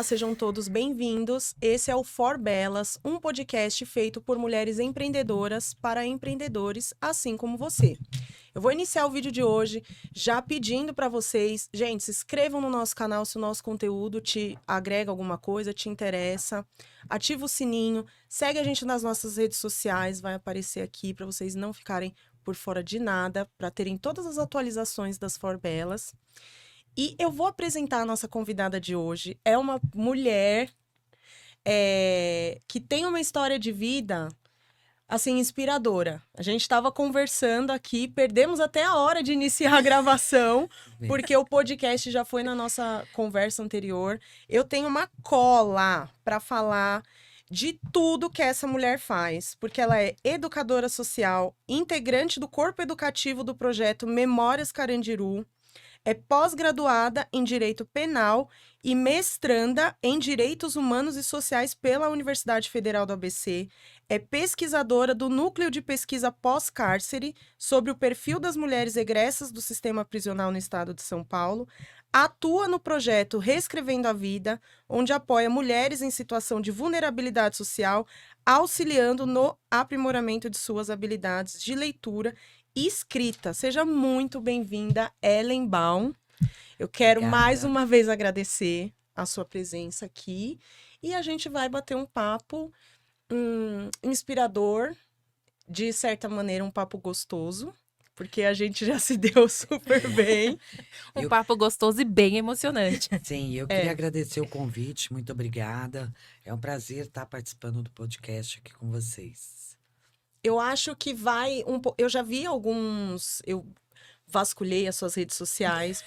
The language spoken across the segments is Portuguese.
sejam todos bem-vindos. Esse é o For Belas, um podcast feito por mulheres empreendedoras para empreendedores, assim como você. Eu vou iniciar o vídeo de hoje já pedindo para vocês, gente, se inscrevam no nosso canal se o nosso conteúdo te agrega alguma coisa, te interessa. Ativa o sininho, segue a gente nas nossas redes sociais, vai aparecer aqui para vocês não ficarem por fora de nada, para terem todas as atualizações das For Belas. E eu vou apresentar a nossa convidada de hoje. É uma mulher que tem uma história de vida, assim, inspiradora. A gente estava conversando aqui, perdemos até a hora de iniciar a gravação, porque o podcast já foi na nossa conversa anterior. Eu tenho uma cola para falar de tudo que essa mulher faz, porque ela é educadora social, integrante do corpo educativo do projeto Memórias Carandiru, é pós-graduada em Direito Penal e mestranda em Direitos Humanos e Sociais pela Universidade Federal do ABC. É pesquisadora do Núcleo de Pesquisa Pós-Cárcere sobre o perfil das mulheres egressas do sistema prisional no estado de São Paulo. Atua no projeto Reescrevendo a Vida, onde apoia mulheres em situação de vulnerabilidade social, auxiliando no aprimoramento de suas habilidades de leitura e escrita. Seja muito bem-vinda, Ellen Baum. Eu quero mais uma vez agradecer a sua presença aqui e a gente vai bater um papo inspirador, de certa maneira um papo gostoso, porque a gente já se deu super bem. Um papo gostoso e bem emocionante. Sim, eu queria agradecer o convite, muito obrigada. É um prazer estar participando do podcast aqui com vocês. Eu acho que vai eu já vi alguns, eu vasculhei as suas redes sociais.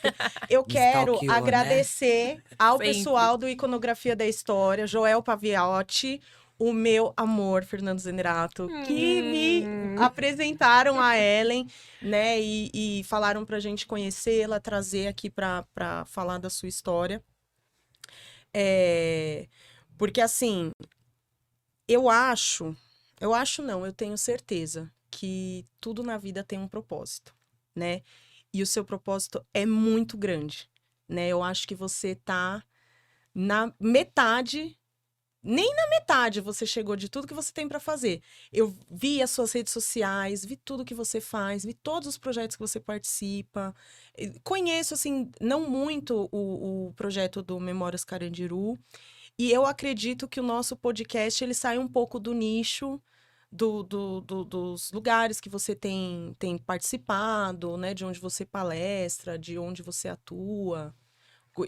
Eu quero stalkeou, agradecer ao Sempre. pessoal do Iconografia da História, Joel Paviotti, o meu amor, Fernando Zenerato, que me apresentaram a Ellen, né? E falaram pra gente conhecê-la, trazer aqui pra falar da sua história. Porque assim, eu não, eu tenho certeza que tudo na vida tem um propósito, né? E o seu propósito é muito grande, né? Eu acho que você tá na metade, nem na metade você chegou de tudo que você tem para fazer. Eu vi as suas redes sociais, vi tudo que você faz, vi todos os projetos que você participa. Conheço, assim, não muito o projeto do Memórias Carandiru. E eu acredito que o nosso podcast, ele sai um pouco do nicho dos lugares que você tem participado, né? De onde você palestra, de onde você atua.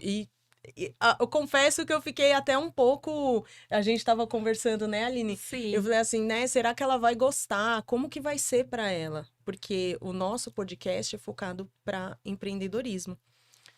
E, eu confesso que eu fiquei até um pouco... A gente estava conversando, né, Aline? Sim. Eu falei assim, né? Será que ela vai gostar? Como que vai ser para ela? Porque o nosso podcast é focado para empreendedorismo.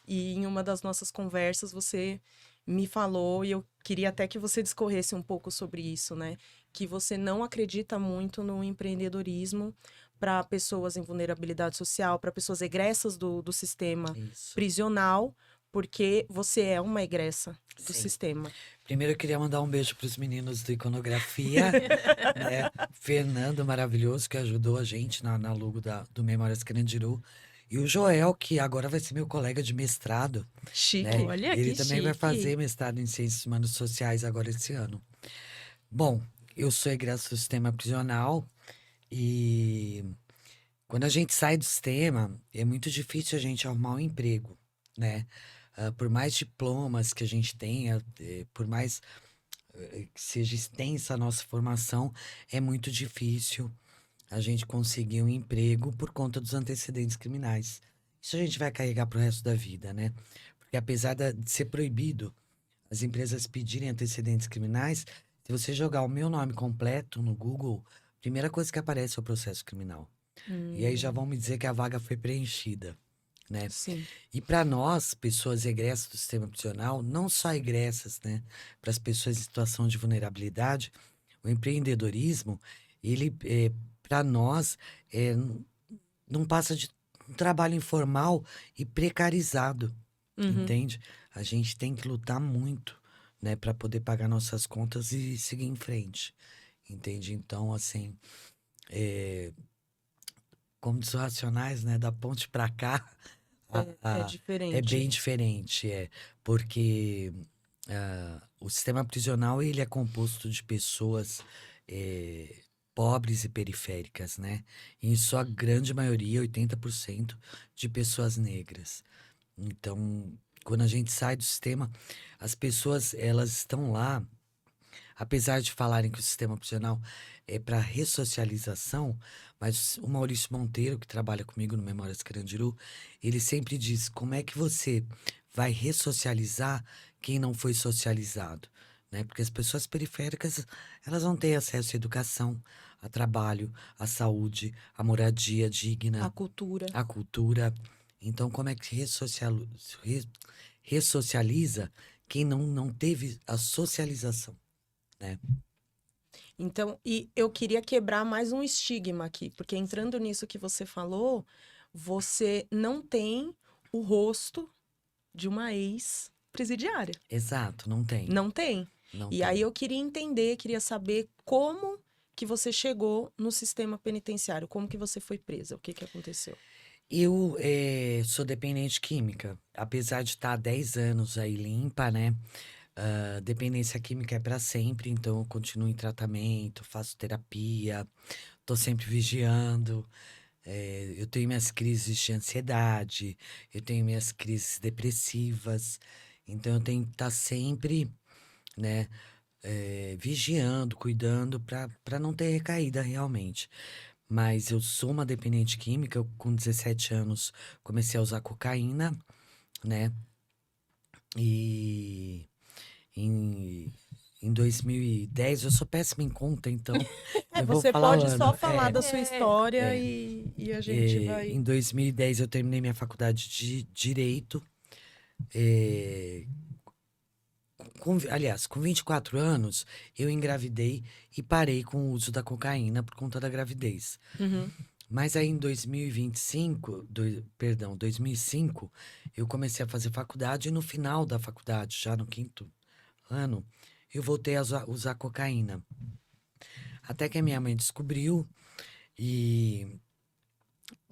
E em uma das nossas conversas, você me falou, e eu queria até que você discorresse um pouco sobre isso, né? Que você não acredita muito no empreendedorismo para pessoas em vulnerabilidade social, para pessoas egressas do sistema Isso. prisional, porque você é uma egressa do Sim. sistema. Primeiro eu queria mandar um beijo para os meninos do Iconografia, né? Fernando, maravilhoso, que ajudou a gente na logo do Memórias Carandiru. E o Joel, que agora vai ser meu colega de mestrado. Chique. Né? Olha, Ele que também vai chique. fazer mestrado em Ciências Humanas e Sociais agora esse ano. Bom, eu sou egressa do sistema prisional e quando a gente sai do sistema, é muito difícil a gente arrumar um emprego, né? Por mais diplomas que a gente tenha, por mais que seja extensa a nossa formação, é muito difícil a gente conseguir um emprego por conta dos antecedentes criminais. Isso a gente vai carregar pro resto da vida, né? Porque apesar de ser proibido as empresas pedirem antecedentes criminais, se você jogar o meu nome completo no Google, a primeira coisa que aparece é o processo criminal. E aí já vão me dizer que a vaga foi preenchida, né? Sim. E para nós, pessoas egressas do sistema prisional, não só egressas, né? Para as pessoas em situação de vulnerabilidade, o empreendedorismo, ele, para nós, não passa de um trabalho informal e precarizado, entende? A gente tem que lutar muito, né, para poder pagar nossas contas e seguir em frente, entende? Então, assim, como diz os Racionais, né, da ponte para cá, É diferente. é bem diferente, porque o sistema prisional, ele é composto de pessoas pobres e periféricas, né? Em sua grande maioria, 80% de pessoas negras. Então, quando a gente sai do sistema, as pessoas, elas estão lá, apesar de falarem que o sistema prisional é para ressocialização, mas o Maurício Monteiro, que trabalha comigo no Memórias Carandiru, ele sempre diz: como é que você vai ressocializar quem não foi socializado? Né? Porque as pessoas periféricas, elas não têm acesso à educação, a trabalho, à saúde, à moradia A digna, cultura. à cultura. Então, como é que ressocializa quem não teve a socialização, né? Então, e eu queria quebrar mais um estigma aqui, porque entrando nisso que você falou, você não tem o rosto de uma ex-presidiária. Exato, não tem. Não tem. Não E tem. aí eu queria entender, queria saber como que você chegou no sistema penitenciário, como que você foi presa, o que que aconteceu? Eu sou dependente química, apesar de estar há 10 anos aí limpa, né? Dependência química é para sempre, então eu continuo em tratamento, faço terapia, tô sempre vigiando. Eu tenho minhas crises de ansiedade, eu tenho minhas crises depressivas, então eu tenho que estar sempre, né, vigiando, cuidando para não ter recaída realmente. Mas eu sou uma dependente química, eu, com 17 anos comecei a usar cocaína, né? E em, em 2010, eu sou péssima em conta, então eu vou Você falar o pode só ano. falar da sua história É, e a gente vai. em 2010 eu terminei minha faculdade de Direito. é, aliás, com 24 anos, eu engravidei e parei com o uso da cocaína por conta da gravidez. Uhum. Mas aí em 2025, perdão, 2005, eu comecei a fazer faculdade e no final da faculdade, já no quinto ano, eu voltei a usar cocaína. Até que a minha mãe descobriu e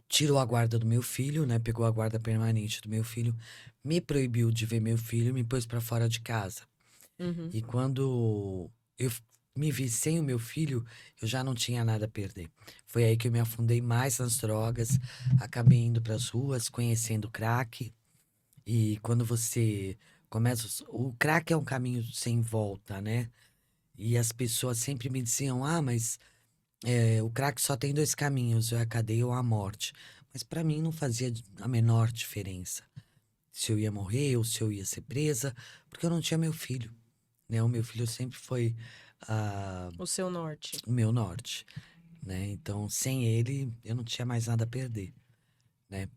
tirou a guarda do meu filho, né? Pegou a guarda permanente do meu filho, me proibiu de ver meu filho e me pôs para fora de casa. Uhum. E quando eu me vi sem o meu filho, eu já não tinha nada a perder. Foi aí que eu me afundei mais nas drogas, acabei indo para as ruas, conhecendo o crack. E quando você começa. O crack é um caminho sem volta, né? E as pessoas sempre me diziam: ah, mas o crack só tem dois caminhos, é a cadeia ou a morte. Mas para mim não fazia a menor diferença se eu ia morrer ou se eu ia ser presa, porque eu não tinha meu filho, né? O meu filho sempre foi O seu norte. o meu norte, né? Então, sem ele, eu não tinha mais nada a perder, né?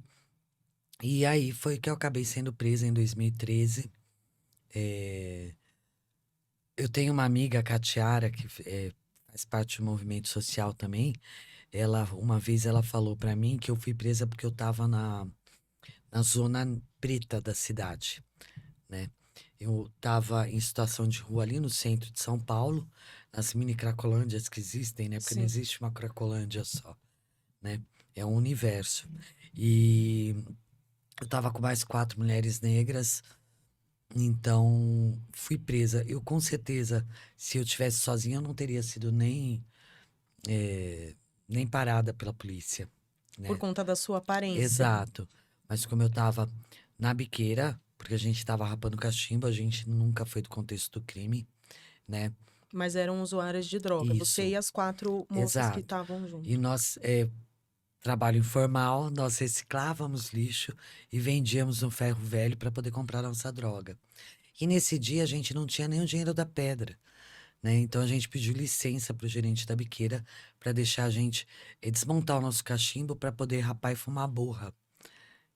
E aí foi que eu acabei sendo presa em 2013. Eu tenho uma amiga, a Catiara, que faz parte do movimento social também. Uma vez ela falou pra mim que eu fui presa porque eu tava na zona preta da cidade, né? Eu tava em situação de rua ali no centro de São Paulo, nas mini cracolândias que existem, né? Porque não Sim. existe uma cracolândia só, né? É um universo. E eu tava com mais 4 mulheres negras, então fui presa. Eu, com certeza, se eu tivesse sozinha, eu não teria sido nem parada pela polícia, Por né? conta da sua aparência. Exato. Mas como eu tava na biqueira, porque a gente tava rapando cachimbo, a gente nunca foi do contexto do crime, né? Mas eram usuárias de droga. Você Isso, e as 4 moças que exato. estavam E junto. nós, trabalho informal, nós reciclávamos lixo e vendíamos no ferro velho para poder comprar nossa droga. E nesse dia a gente não tinha nem o dinheiro da pedra, né? Então a gente pediu licença pro gerente da biqueira para deixar a gente desmontar o nosso cachimbo para poder rapar e fumar borra,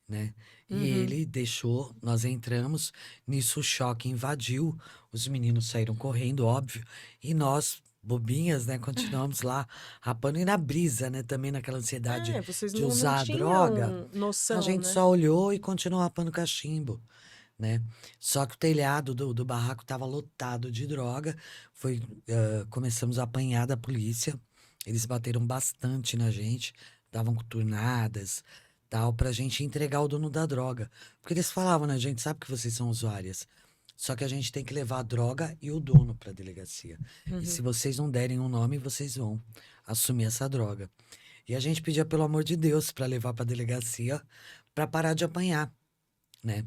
né? E Uhum. ele deixou, nós entramos, nisso o choque invadiu, os meninos saíram correndo, óbvio, e nós, bobinhas, né, continuamos lá rapando e na brisa, né, também naquela ansiedade Vocês de não usar a droga, tinham a noção, gente né? só olhou e continuou rapando cachimbo, né? Só que o telhado do barraco estava lotado de droga, começamos a apanhar da polícia, eles bateram bastante na gente, davam coturnadas, tal, pra gente entregar o dono da droga. Porque eles falavam, né, gente, sabe que vocês são usuárias. Só que a gente tem que levar a droga e o dono pra delegacia. E se Uhum. vocês não derem um nome, vocês vão assumir essa droga. E a gente pedia, pelo amor de Deus, pra levar pra delegacia pra parar de apanhar, né?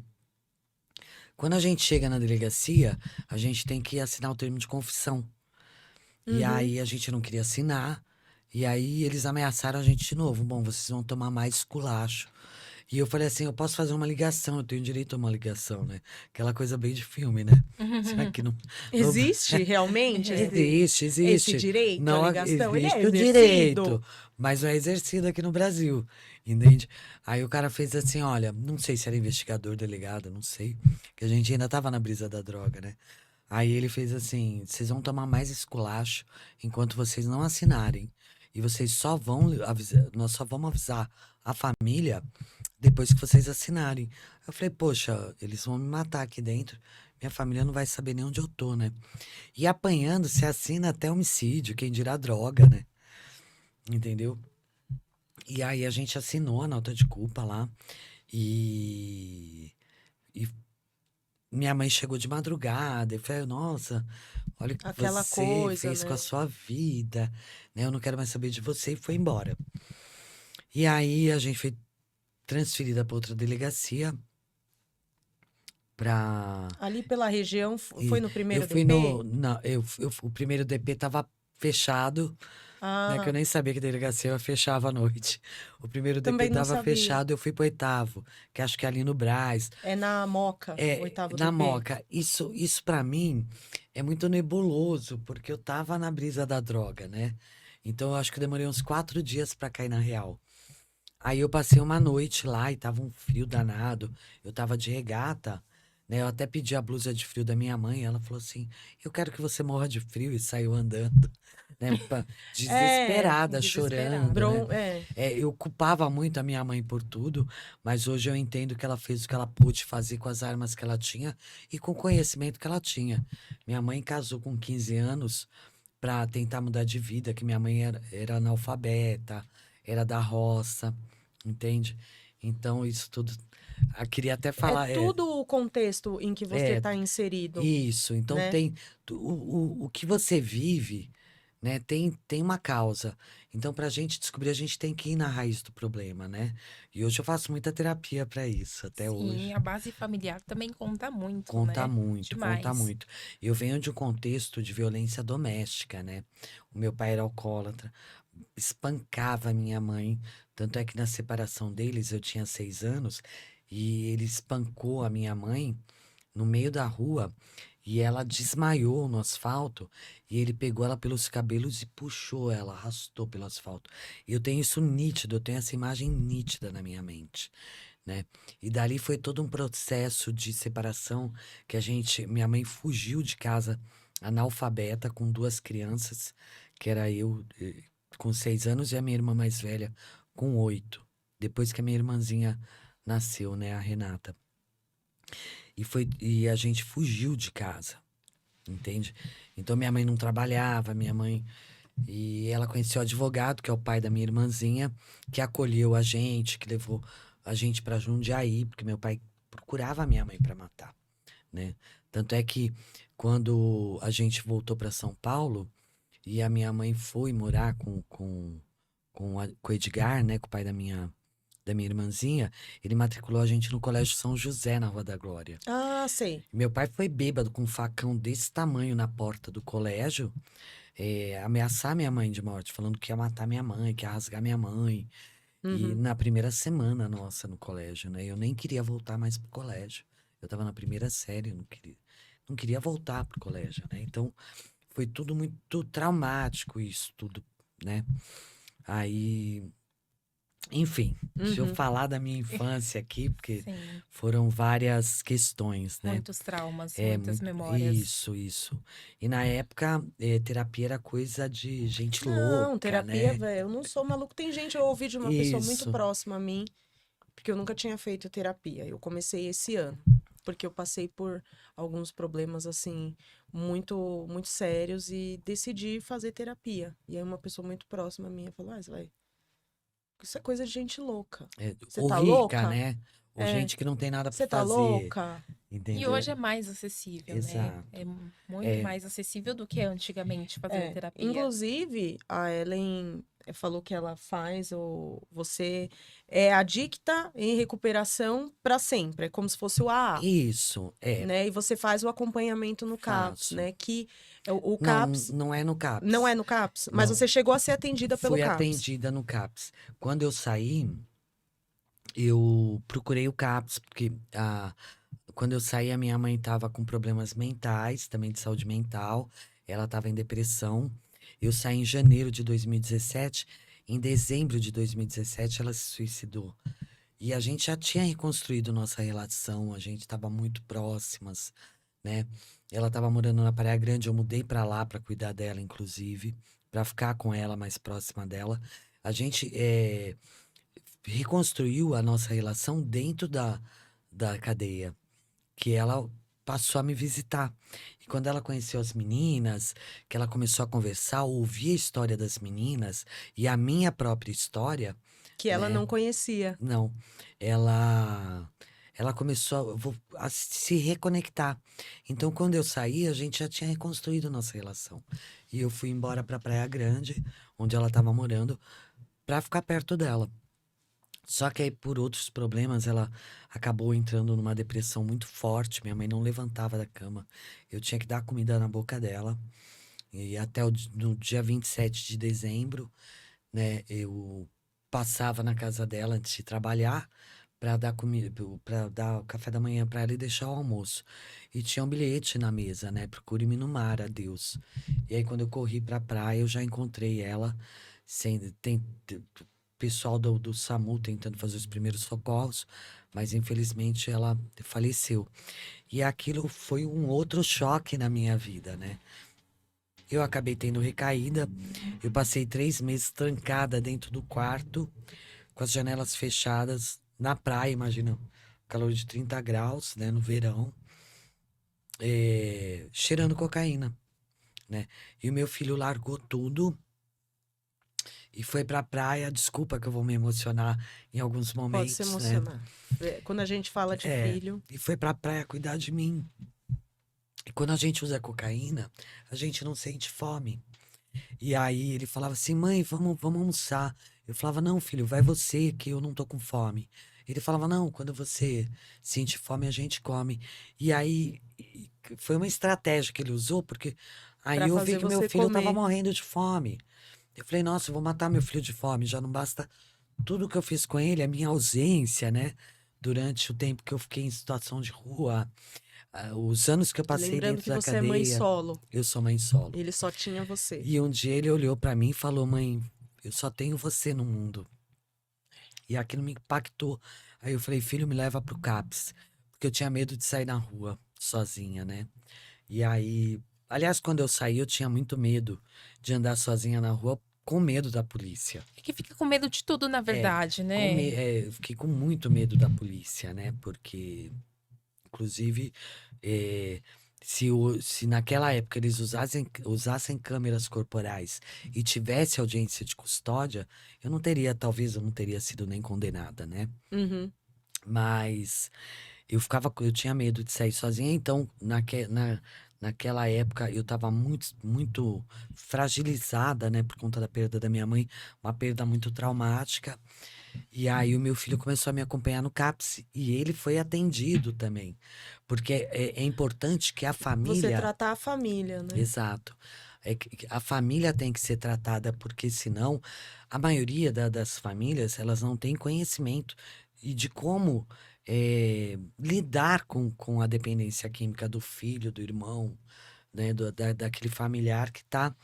Quando a gente chega na delegacia, a gente tem que assinar o termo de confissão. E Uhum. aí a gente não queria assinar. E aí eles ameaçaram a gente de novo. Bom, vocês vão tomar mais esculacho. E eu falei assim, eu posso fazer uma ligação, eu tenho direito a uma ligação, né? Aquela coisa bem de filme, né? Será que não... Existe realmente Existe, esse existe. direito Não à ligação? Ele é existe o exercido? direito, mas não é exercido aqui no Brasil, entende? Aí o cara fez assim, olha, não sei se era investigador, delegado, não sei, que a gente ainda tava na brisa da droga, né? Aí ele fez assim, vocês vão tomar mais esculacho enquanto vocês não assinarem. E vocês só vão avisar, nós só vamos avisar a família depois que vocês assinarem. Eu falei, poxa, eles vão me matar aqui dentro. Minha família não vai saber nem onde eu tô, né? E apanhando, se assina até homicídio, quem dirá droga, né? Entendeu? E aí a gente assinou a nota de culpa lá. E minha mãe chegou de madrugada e falou, nossa, olha o que Aquela você coisa, fez com a né? sua vida, né? Eu não quero mais saber de você e foi embora. E aí a gente foi transferida para outra delegacia pra. Ali pela região, foi E no eu primeiro fui DP? no. Não, o primeiro DP tava fechado, né? Que eu Ah, nem sabia que a delegacia fechava à noite. O primeiro DP também não tava sabia. fechado, eu fui pro oitavo, que acho que é ali no Brás. É na Moca, o É, oitavo na DP. Moca. Isso para mim é muito nebuloso, porque eu tava na brisa da droga, né? Então eu acho que eu demorei uns 4 dias pra cair na real. Aí eu passei uma noite lá e tava um frio danado. Eu tava de regata, né? Eu até pedi a blusa de frio da minha mãe. Ela falou assim: Eu quero que você morra de frio. E saiu andando, né? É, Desesperada, chorando, Desesperada. né? é. Eu culpava muito a minha mãe por tudo, mas hoje eu entendo que ela fez o que ela pôde fazer com as armas que ela tinha e com o conhecimento que ela tinha. Minha mãe casou com 15 anos para tentar mudar de vida, que minha mãe era analfabeta, era da roça, entende? Então, isso tudo. Eu queria até É falar, tudo o contexto em que você é, está inserido, isso. Então, né? o que você vive, né, tem uma causa. Então, para a gente descobrir, a gente tem que ir na raiz do problema, né? E hoje eu faço muita terapia para isso, até Sim, hoje. a base familiar também conta muito, Conta né? muito, conta Demais. muito. Eu venho de um contexto de violência doméstica, né? O meu pai era alcoólatra, espancava a minha mãe. Tanto é que na separação deles, eu tinha 6 anos, e ele espancou a minha mãe no meio da rua, e ela desmaiou no asfalto, e ele pegou ela pelos cabelos e puxou ela, arrastou pelo asfalto. E eu tenho isso nítido, eu tenho essa imagem nítida na minha mente, né? E dali foi todo um processo de separação que minha mãe fugiu de casa analfabeta com 2 crianças, que era eu com 6 anos e a minha irmã mais velha com 8, depois que a minha irmãzinha nasceu, né, a Renata. E a gente fugiu de casa, entende? Então minha mãe não trabalhava, e ela conheceu o advogado, que é o pai da minha irmãzinha, que acolheu a gente, que levou a gente para Jundiaí, porque meu pai procurava a minha mãe para matar, né? Tanto é que quando a gente voltou para São Paulo e a minha mãe foi morar com o Edgar, né, com o pai da minha irmãzinha, ele matriculou a gente no Colégio São José, na Rua da Glória. Ah, sei. Meu pai foi bêbado com um facão desse tamanho na porta do colégio, ameaçar minha mãe de morte, falando que ia matar minha mãe, que ia rasgar minha mãe. E Uhum. na primeira semana nossa no colégio, né? Eu nem queria voltar mais pro colégio. Eu tava na primeira série, eu não queria voltar pro colégio, né? Então, foi tudo muito traumático isso tudo, né? Aí, enfim, deixa eu Uhum. falar da minha infância aqui, porque Sim. foram várias questões, né? Muitos traumas, É muitas muito. memórias. Isso. E na época, terapia era coisa de gente Não, louca, terapia, né? velho, eu não sou maluco. Tem gente, eu ouvi de uma pessoa muito Isso. próxima a mim, porque eu nunca tinha feito terapia. Eu comecei esse ano, porque eu passei por alguns problemas assim muito muito sérios e decidi fazer terapia. E aí uma pessoa muito próxima minha falou: "Ah, isso é coisa de gente louca. Você Ou tá rica, louca? né? Ou É, gente que não tem nada pra você tá fazer, louca?" E entendeu? hoje é mais acessível, né? Exato. É muito É, mais acessível do que antigamente fazer terapia. Inclusive, a Ellen falou que ela faz, ou você é adicta em recuperação para sempre, é como se fosse o AA, isso, né? E você faz o acompanhamento no CAPS, faço. né? Que o Não, CAPS não é no não CAPS. é no CAPS, mas Não, você chegou a ser atendida pelo fui CAPS. atendida no CAPS. Quando eu saí, eu procurei o CAPS, porque quando eu saí, a minha mãe estava com problemas mentais, também de saúde mental. Ela estava em depressão. Eu saí em janeiro de 2017. Em dezembro de 2017, ela se suicidou. E a gente já tinha reconstruído nossa relação, a gente estava muito próximas, né? Ela estava morando na Praia Grande, eu mudei para lá para cuidar dela, inclusive, para ficar com ela mais próxima dela. A gente reconstruiu a nossa relação dentro da cadeia, que ela passou a me visitar. E quando ela conheceu as meninas, que ela começou a conversar, ouvir a história das meninas e a minha própria história, Que ela né? não conhecia. Não, ela começou a se reconectar. Então, quando eu saí, a gente já tinha reconstruído nossa relação. E eu fui embora para Praia Grande, onde ela estava morando, para ficar perto dela. Só que aí, por outros problemas, ela acabou entrando numa depressão muito forte. Minha mãe não levantava da cama. Eu tinha que dar comida na boca dela. E até no dia 27 de dezembro, né, eu passava na casa dela antes de trabalhar para dar comida, para dar o café da manhã para ela e deixar o almoço. E tinha um bilhete na mesa, né? Procure-me no mar, adeus. E aí quando eu corri para a praia, eu já encontrei ela pessoal do SAMU tentando fazer os primeiros socorros, mas infelizmente ela faleceu. E aquilo foi um outro choque na minha vida, né? Eu acabei tendo recaída. Eu passei 3 meses trancada dentro do quarto, com as janelas fechadas, na praia, imagina, calor de 30 graus, né, no verão, cheirando cocaína, né? E o meu filho largou tudo e foi pra praia. Desculpa que eu vou me emocionar em alguns Pode se momentos, né? emocionar. Quando a gente fala de É, filho, e foi pra praia cuidar de mim. E quando a gente usa cocaína, a gente não sente fome. E aí ele falava assim, mãe, vamos almoçar. Eu falava, não, filho, vai você, que eu não tô com fome. Ele falava, não, quando você sente fome, a gente come. E aí foi uma estratégia que ele usou, porque aí para eu vi fazer que meu você filho tava comer. morrendo de fome. Eu falei, nossa, eu vou matar meu filho de fome. Já não basta tudo que eu fiz com ele, a minha ausência, né? Durante o tempo que eu fiquei em situação de rua, os anos que eu passei Lembrando dentro que da você é mãe cadeia, solo. eu sou mãe solo. Ele só tinha você. E um dia ele olhou pra mim e falou: Mãe, eu só tenho você no mundo. E aquilo me impactou. Aí eu falei: Filho, me leva pro CAPS. Porque eu tinha medo de sair na rua sozinha, né? E aí, aliás, quando eu saí, eu tinha muito medo de andar sozinha na rua, com medo da polícia. É que fica com medo de tudo, na É, verdade, né? eu fiquei com muito medo da polícia, né? Porque inclusive, se naquela época eles usassem câmeras corporais e tivesse audiência de custódia, talvez eu não teria sido nem condenada, né? Uhum. Mas eu tinha medo de sair sozinha, então naquela época eu estava muito, muito fragilizada, né, por conta da perda da minha mãe, uma perda muito traumática. E aí o meu filho começou a me acompanhar no CAPS e ele foi atendido também, porque é importante que a Você família, tratar a família, né? exato, que a família tem que ser tratada, porque senão a maioria das famílias elas não têm conhecimento e de como lidar com a dependência química do filho, do irmão, né, daquele familiar que tá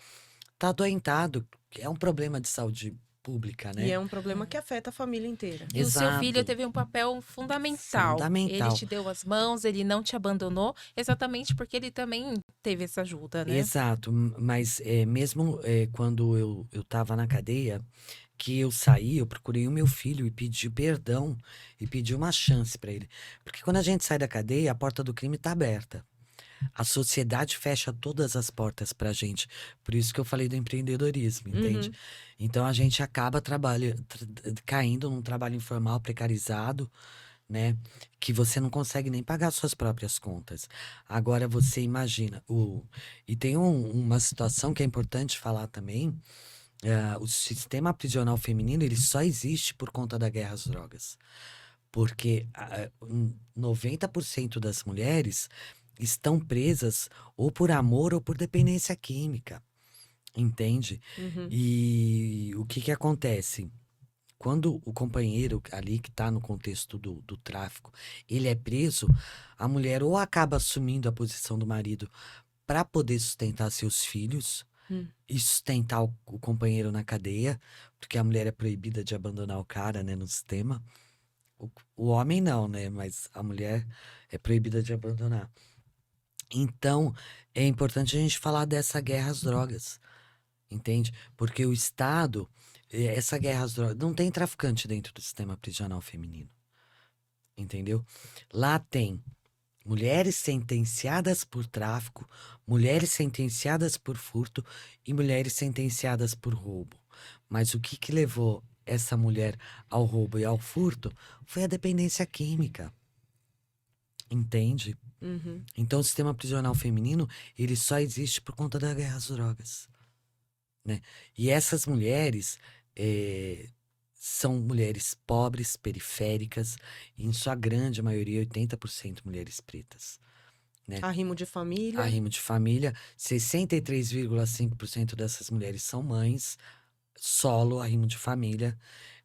adoentado, que é um problema de saúde pública, E né? é um problema que afeta a família inteira. E o seu filho Exato. teve um papel fundamental. Ele Fundamental. te deu as mãos, ele não te abandonou, exatamente porque ele também teve essa ajuda, né? Exato. Mas mesmo quando eu tava na cadeia, que eu saí, eu procurei o meu filho e pedi perdão e pedi uma chance para ele. Porque quando a gente sai da cadeia, a porta do crime tá aberta. A sociedade fecha todas as portas pra gente. Por isso que eu falei do empreendedorismo, entende? Uhum. Então a gente acaba caindo num trabalho informal, precarizado, né? Que você não consegue nem pagar suas próprias contas. Agora você imagina, e tem uma situação que é importante falar também, o sistema prisional feminino, ele só existe por conta da guerra às drogas. Porque 90% das mulheres estão presas ou por amor ou por dependência química, entende? Uhum. E o que que acontece? Quando o companheiro ali que está no contexto do tráfico, ele é preso, a mulher ou acaba assumindo a posição do marido para poder sustentar seus filhos Hum. e sustentar o companheiro na cadeia, porque a mulher é proibida de abandonar o cara, né, no sistema. O homem não, né, mas a mulher é proibida de abandonar. Então, é importante a gente falar dessa guerra às drogas, entende? Porque o Estado, essa guerra às drogas, não tem traficante dentro do sistema prisional feminino, entendeu? Lá tem mulheres sentenciadas por tráfico, mulheres sentenciadas por furto e mulheres sentenciadas por roubo. Mas o que que levou essa mulher ao roubo e ao furto foi a dependência química, entende? Uhum. Então o sistema prisional feminino, ele só existe por conta da guerra às drogas, né? E essas mulheres são mulheres pobres, periféricas, e em sua grande maioria, 80% mulheres pretas, né? Arrimo de família. Arrimo de família, 63,5% dessas mulheres são mães, solo, arrimo de família,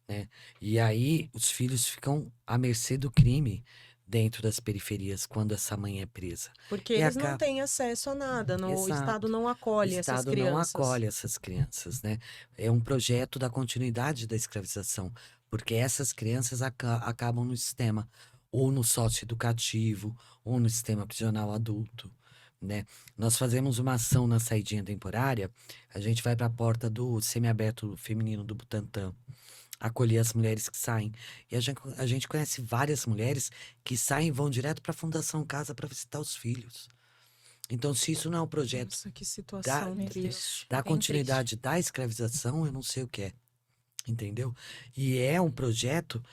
né? E aí os filhos ficam à mercê do crime dentro das periferias quando essa mãe é presa. Porque E eles não acaba. têm acesso a nada, o Estado Exato. não O acolhe essas Estado não crianças. acolhe essas crianças, né? É um projeto da continuidade da escravização, porque essas crianças acabam no sistema, ou no socioeducativo, ou no sistema prisional adulto, né? Nós fazemos uma ação na saidinha temporária, a gente vai para a porta do semiaberto feminino do Butantã, acolher as mulheres que saem. E a gente conhece várias mulheres que saem e vão direto para a Fundação Casa para visitar os filhos. Então, se isso não é um projeto Nossa, que da, situação Meu triste. Deus. da Bem triste. continuidade da escravização, eu não sei o que é. Entendeu? E é um projeto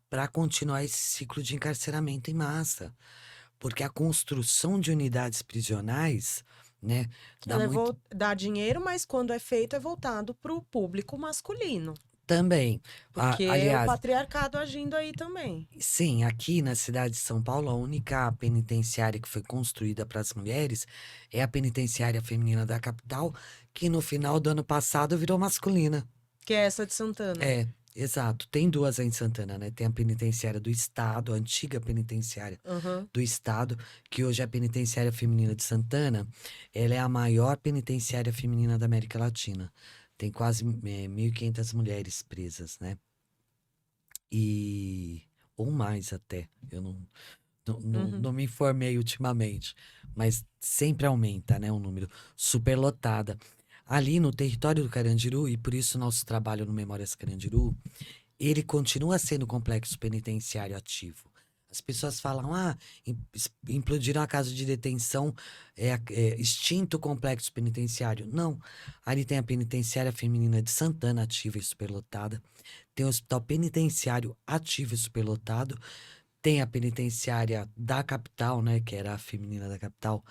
para continuar esse ciclo de encarceramento em massa. Porque a construção de unidades prisionais, né, dá Ela muito. dá dinheiro, mas quando é feito é voltado para o público masculino. Também. Porque é o Aliás, patriarcado agindo aí também. sim, aqui na cidade de São Paulo, a única penitenciária que foi construída para as mulheres é a penitenciária feminina da capital, que no final do ano passado virou masculina. Que é essa de Santana. É, exato. Tem duas aí em Santana, né? Tem a penitenciária do Estado, a antiga penitenciária Aham. do Estado, que hoje é a penitenciária feminina de Santana. Ela é a maior penitenciária feminina da América Latina. Tem quase 1.500 mulheres presas, né? E ou mais até. Eu Uhum. não me informei ultimamente, mas sempre aumenta, né, o número, superlotada. Ali no território do Carandiru, e por isso nosso trabalho no Memórias Carandiru, ele continua sendo complexo penitenciário ativo. As pessoas falam, implodiram a casa de detenção, extinto o complexo penitenciário. Não, ali tem a penitenciária feminina de Santana, ativa e superlotada. Tem o hospital penitenciário ativo e superlotado. Tem a penitenciária da capital, né, que era a feminina da capital,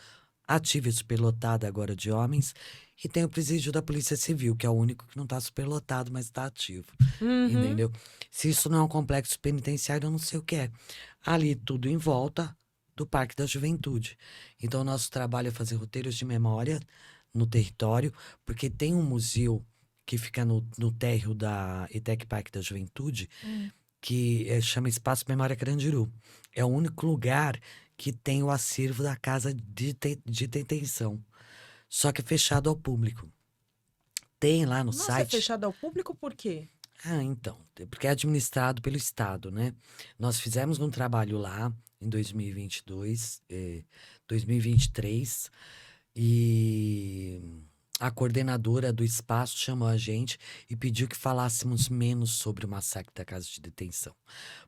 ativa e superlotada agora de homens. E tem o presídio da Polícia Civil, que é o único que não está superlotado, mas está ativo. Uhum. Entendeu? Se isso não é um complexo penitenciário, eu não sei o que é. Ali tudo em volta do Parque da Juventude. Então, nosso trabalho é fazer roteiros de memória no território, porque tem um museu que fica no térreo da ETEC Parque da Juventude, que chama Espaço Memória Carandiru. É o único lugar que tem o acervo da casa de detenção, só que é fechado ao público. Tem lá no Nossa, é site. fechado ao público por quê? Então, porque é administrado pelo Estado, né? Nós fizemos um trabalho lá em 2022, 2023, e a coordenadora do espaço chamou a gente e pediu que falássemos menos sobre o massacre da casa de detenção.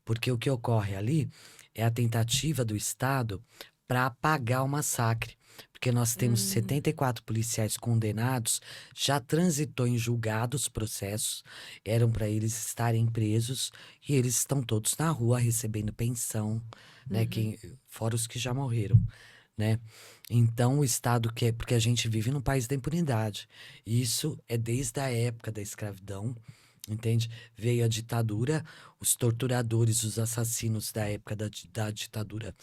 Porque o que ocorre ali é a tentativa do Estado para apagar o massacre. Porque porque nós temos 74 policiais condenados, já transitou em julgados processos, eram para eles estarem presos e eles estão todos na rua recebendo pensão, né? Fora os que já morreram, né? Então o Estado quer, porque a gente vive num país da impunidade. E isso é desde a época da escravidão, entende? Veio a ditadura, os torturadores, os assassinos da época da ditadura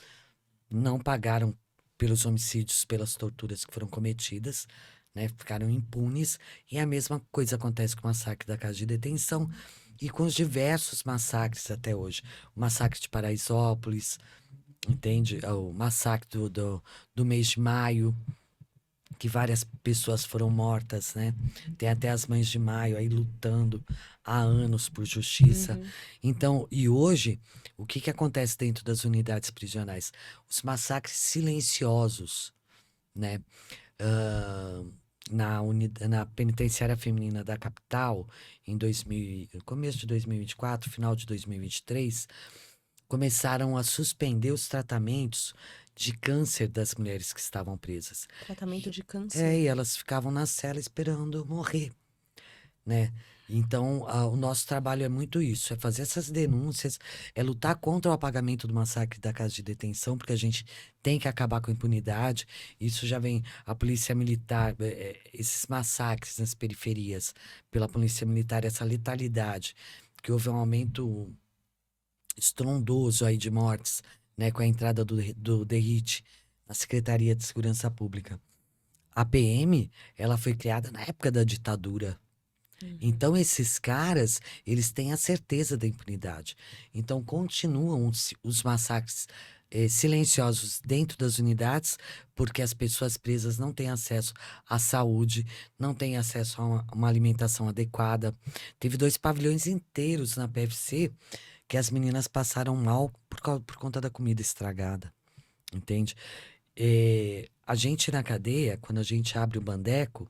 não pagaram pelos homicídios, pelas torturas que foram cometidas, né? Ficaram impunes. E a mesma coisa acontece com o massacre da casa de detenção e com os diversos massacres até hoje. O massacre de Paraisópolis, entende? O massacre do mês de maio, que várias pessoas foram mortas, né? Tem até as mães de maio aí lutando há anos por justiça. Então, e hoje, o que acontece dentro das unidades prisionais? Os massacres silenciosos, né? Ah, na penitenciária feminina da capital, começo de 2024, final de 2023, começaram a suspender os tratamentos de câncer das mulheres que estavam presas. Tratamento de câncer. E elas ficavam na cela esperando morrer, né? Então, o nosso trabalho é muito isso, é fazer essas denúncias, é lutar contra o apagamento do massacre da casa de detenção, porque a gente tem que acabar com a impunidade. Isso já vem a polícia militar, esses massacres nas periferias, pela polícia militar, essa letalidade, que houve um aumento estrondoso aí de mortes, né, com a entrada do DERIT na Secretaria de Segurança Pública. A PM, ela foi criada na época da ditadura. Então, esses caras, eles têm a certeza da impunidade. Então, continuam os massacres silenciosos dentro das unidades, porque as pessoas presas não têm acesso à saúde, não têm acesso a uma alimentação adequada. Teve 2 pavilhões inteiros na PFC que as meninas passaram mal por conta da comida estragada, entende? A gente na cadeia, quando a gente abre o bandeco,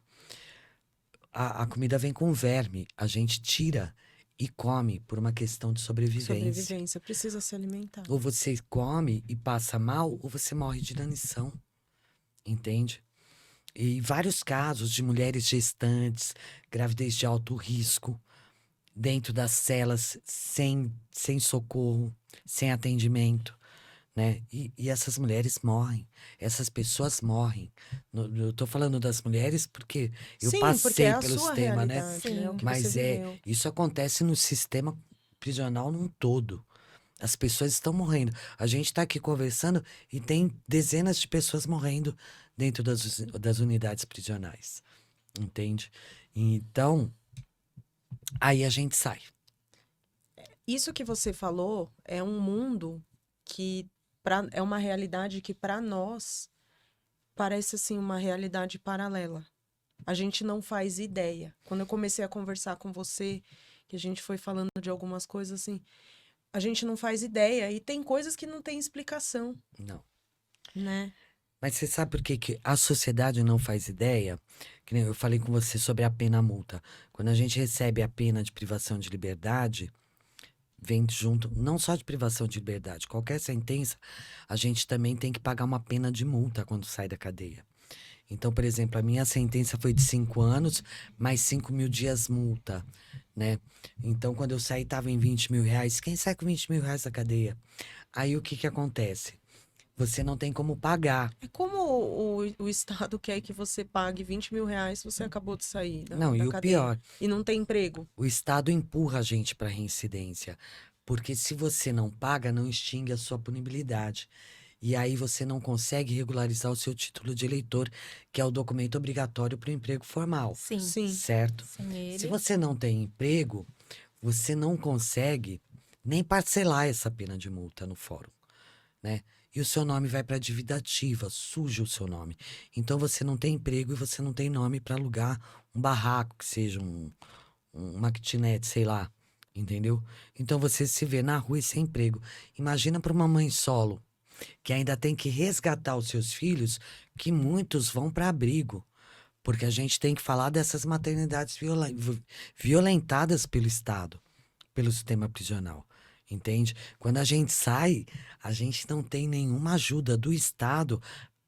a comida vem com verme, a gente tira e come por uma questão de sobrevivência. Sobrevivência, precisa se alimentar. Ou você come e passa mal, ou você morre de inanição, entende? E vários casos de mulheres gestantes, gravidez de alto risco, dentro das celas, sem socorro, sem atendimento, né? E essas mulheres morrem, essas pessoas morrem. Eu tô falando das mulheres porque eu Sim, porque passei é a pelo sua sistema, né? realidade, né? O que Mas você viveu. isso acontece no sistema prisional num todo. As pessoas estão morrendo. A gente está aqui conversando e tem dezenas de pessoas morrendo dentro das unidades prisionais, entende? Então, aí a gente sai. Isso que você falou é um mundo que é uma realidade que para nós parece assim uma realidade paralela. A gente não faz ideia. Quando eu comecei a conversar com você, que a gente foi falando de algumas coisas assim, a gente não faz ideia e tem coisas que não tem explicação, Não. né? Mas você sabe por que a sociedade não faz ideia? Que nem eu falei com você sobre a pena-multa. Quando a gente recebe a pena de privação de liberdade, vem junto, não só de privação de liberdade, qualquer sentença, a gente também tem que pagar uma pena de multa quando sai da cadeia. Então, por exemplo, a minha sentença foi de 5 anos, mais 5.000 dias multa, né? Então, quando eu saí, estava em 20 mil reais. Quem sai com 20 mil reais da cadeia? Aí, o que acontece? Você não tem como pagar. É como o Estado quer que você pague 20 mil reais se você acabou de sair da Não, e o cadeia pior, e não tem emprego. o Estado empurra a gente para reincidência. Porque se você não paga, não extingue a sua punibilidade. E aí você não consegue regularizar o seu título de eleitor, que é o documento obrigatório para o emprego formal. Sim. Sim. Certo? Sem ele. Se você não tem emprego, você não consegue nem parcelar essa pena de multa no fórum, né? E o seu nome vai para a dívida ativa, suja o seu nome. Então você não tem emprego e você não tem nome para alugar um barraco, que seja uma kitnet, sei lá, entendeu? Então você se vê na rua e sem emprego. Imagina para uma mãe solo, que ainda tem que resgatar os seus filhos, que muitos vão para abrigo. Porque a gente tem que falar dessas maternidades violentadas pelo Estado, pelo sistema prisional, entende? Quando a gente sai, a gente não tem nenhuma ajuda do Estado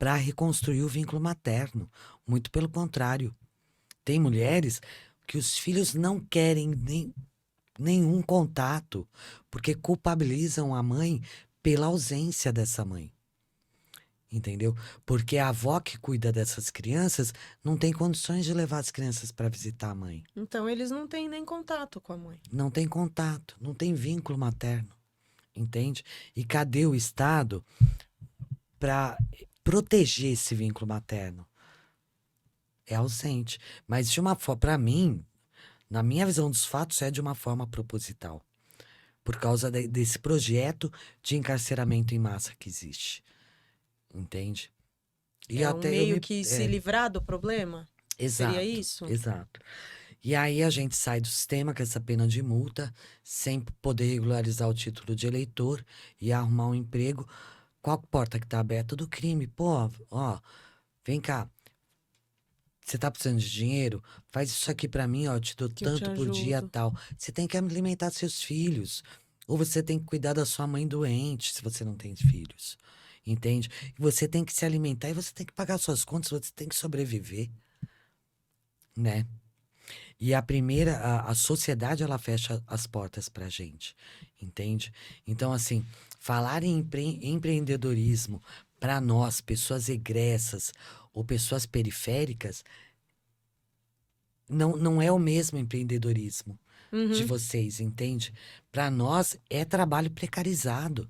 para reconstruir o vínculo materno. Muito pelo contrário. Tem mulheres que os filhos não querem nenhum contato, porque culpabilizam a mãe pela ausência dessa mãe. Entendeu? Porque a avó que cuida dessas crianças não tem condições de levar as crianças para visitar a mãe. Então eles não têm nem contato com a mãe. Não tem contato, não tem vínculo materno. Entende? E cadê o Estado para proteger esse vínculo materno? É ausente. Mas de uma forma, para mim, na minha visão dos fatos, é de uma forma proposital. Por causa desse projeto de encarceramento em massa que existe. Entende? E É um até meio que se livrar do problema? Exato. Seria isso? Exato. E aí a gente sai do sistema com essa pena de multa, sem poder regularizar o título de eleitor e arrumar um emprego. Qual porta que tá aberta? Do crime. Pô, ó, vem cá. Você tá precisando de dinheiro? Faz isso aqui pra mim, ó, eu te dou Que eu te tanto por dia ajudo. tal. Você tem que alimentar seus filhos. Ou você tem que cuidar da sua mãe doente, se você não tem filhos. Entende? E você tem que se alimentar e você tem que pagar suas contas, você tem que sobreviver. Né? E a sociedade, ela fecha as portas pra gente. Entende? Então, assim, falar em empreendedorismo para nós, pessoas egressas ou pessoas periféricas, não é o mesmo empreendedorismo de Uhum. vocês, entende? Para nós é trabalho precarizado,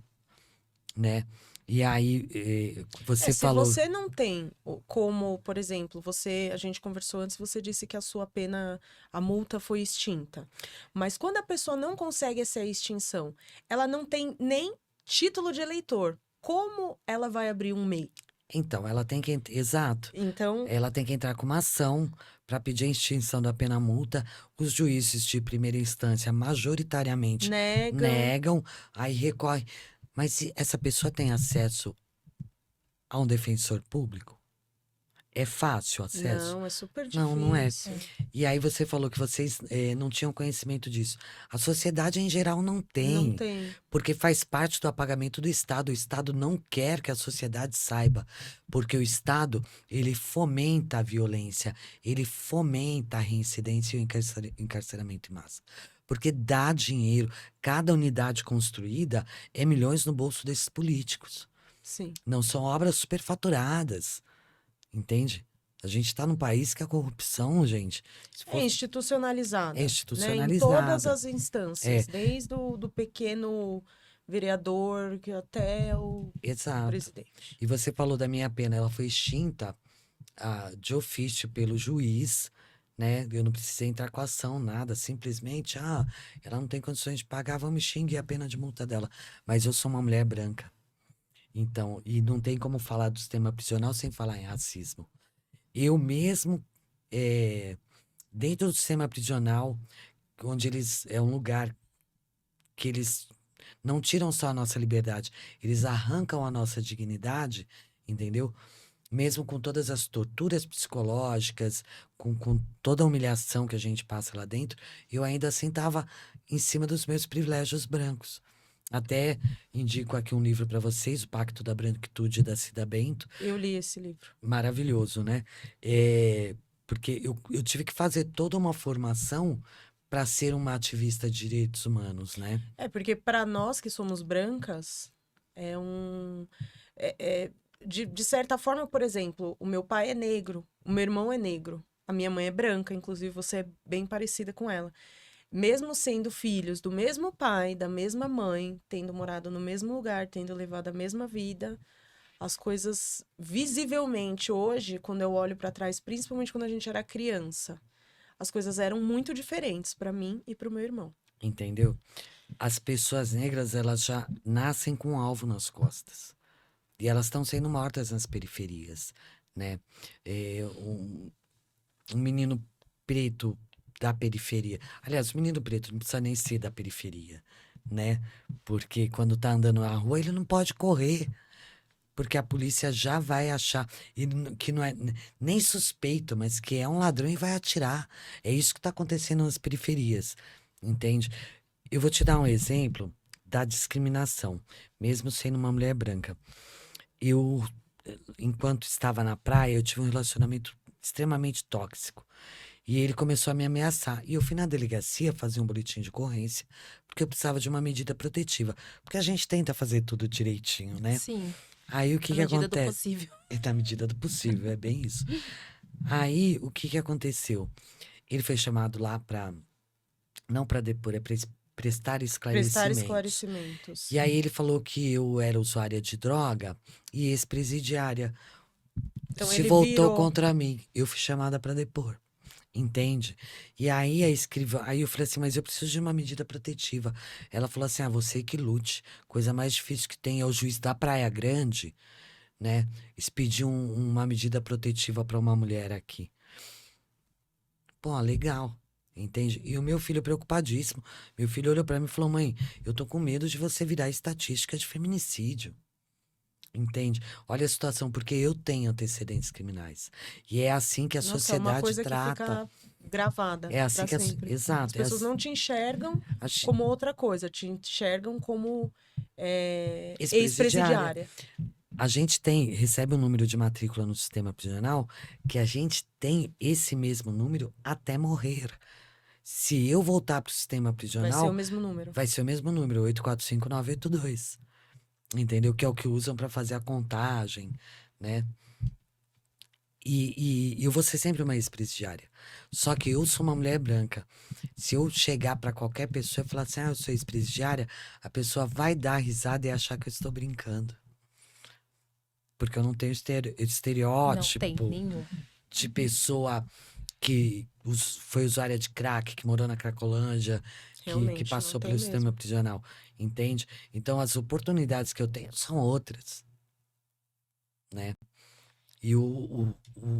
né? E aí você Se falou, você não tem como, por exemplo, a gente conversou antes, você disse que a sua pena, a multa foi extinta. Mas quando a pessoa não consegue essa extinção, ela não tem nem título de eleitor. Como ela vai abrir um MEI? então, ela tem que, exato, Então, ela tem que entrar com uma ação para pedir a extinção da pena multa. Os juízes de primeira instância majoritariamente negam. negam, aí recorre. Mas se essa pessoa tem acesso a um defensor público? É fácil o acesso? Não, é super Não, não é. difícil. E aí você falou que vocês não tinham conhecimento disso. A sociedade em geral não Não tem, tem. porque faz parte do apagamento do Estado. O Estado não quer que a sociedade saiba, porque o Estado, ele fomenta a violência, ele fomenta a reincidência e o encarceramento em massa. Porque dá dinheiro, cada unidade construída é milhões no bolso desses políticos. Sim. Não são obras superfaturadas, entende? A gente está num país que a corrupção, gente, se É fosse institucionalizada, é né? Em todas institucionalizada. as instâncias, desde o do pequeno vereador até o Exato. presidente. E você falou da minha pena, ela foi extinta de ofício pelo juiz, né? Eu não precisei entrar com ação, nada, simplesmente, ela não tem condições de pagar, vamos extinguir a pena de multa dela. Mas eu sou uma mulher branca. Então, e não tem como falar do sistema prisional sem falar em racismo. Eu mesmo, dentro do sistema prisional, onde é um lugar que eles não tiram só a nossa liberdade, eles arrancam a nossa dignidade, entendeu? Mesmo com todas as torturas psicológicas, com toda a humilhação que a gente passa lá dentro, eu ainda assim estava em cima dos meus privilégios brancos. Até indico aqui um livro para vocês, O Pacto da Branquitude, da Cida Bento. Eu li esse livro. Maravilhoso, né? Porque eu tive que fazer toda uma formação para ser uma ativista de direitos humanos, né? Porque para nós que somos brancas, é um. De certa forma, por exemplo, o meu pai é negro, o meu irmão é negro, a minha mãe é branca, inclusive você é bem parecida com ela. Mesmo sendo filhos do mesmo pai, da mesma mãe, tendo morado no mesmo lugar, tendo levado a mesma vida, as coisas visivelmente hoje, quando eu olho para trás, principalmente quando a gente era criança, as coisas eram muito diferentes para mim e para o meu irmão. Entendeu? As pessoas negras, elas já nascem com um alvo nas costas. E elas estão sendo mortas nas periferias, né? Um menino preto da periferia. Aliás, o menino preto não precisa nem ser da periferia, né? Porque quando tá andando na rua, ele não pode correr. Porque a polícia já vai achar que não é nem suspeito, mas que é um ladrão e vai atirar. É isso que está acontecendo nas periferias, entende? Eu vou te dar um exemplo da discriminação, mesmo sendo uma mulher branca. Eu enquanto estava na praia, eu tive um relacionamento extremamente tóxico. E ele começou a me ameaçar. E eu fui na delegacia fazer um boletim de ocorrência, porque eu precisava de uma medida protetiva. Porque a gente tenta fazer tudo direitinho, né? Sim, Aí o que na que medida do acontece? possível. É na medida do possível, é bem isso. Aí o que que aconteceu? Ele foi chamado lá para, não para depor, é para prestar Prestar esclarecimentos. esclarecimentos. E aí ele falou que eu era usuária de droga e ex-presidiária. Então Se ele voltou virou. contra mim, eu fui chamada para depor. Entende? E aí a escrivã, aí eu falei assim, mas eu preciso de uma medida protetiva. Ela falou assim: ah, você que lute. Coisa mais difícil que tem é o juiz da Praia Grande, né? Expedir uma medida protetiva para uma mulher aqui. Pô, legal. Entende? E o meu filho preocupadíssimo. Meu filho olhou para mim e falou: mãe, eu tô com medo de você virar estatística de feminicídio. Entende? Olha a situação, porque eu tenho antecedentes criminais. E é assim que a Nossa, é uma sociedade coisa que trata. fica gravada É assim para que a, sempre. As exato, pessoas não te enxergam como outra coisa, te enxergam como ex-presidiária. ex-presidiária. A gente recebe um número de matrícula no sistema prisional que a gente tem esse mesmo número até morrer. Se eu voltar para o sistema Vai ser o prisional, mesmo número. vai ser o mesmo número, 845982. Entendeu? Que é o que usam para fazer a contagem, né? E eu vou ser sempre uma ex-presidiária. Só que eu sou uma mulher branca. Se eu chegar para qualquer pessoa e falar assim, ah, eu sou ex-presidiária, a pessoa vai dar risada e achar que eu estou brincando. Porque eu não tenho Não tem estereótipo nenhum. de pessoa que foi usuária de crack, que morou na Cracolândia, que Realmente, não passou tem pelo sistema mesmo. prisional, entende? Então as oportunidades que eu tenho são outras, né? E o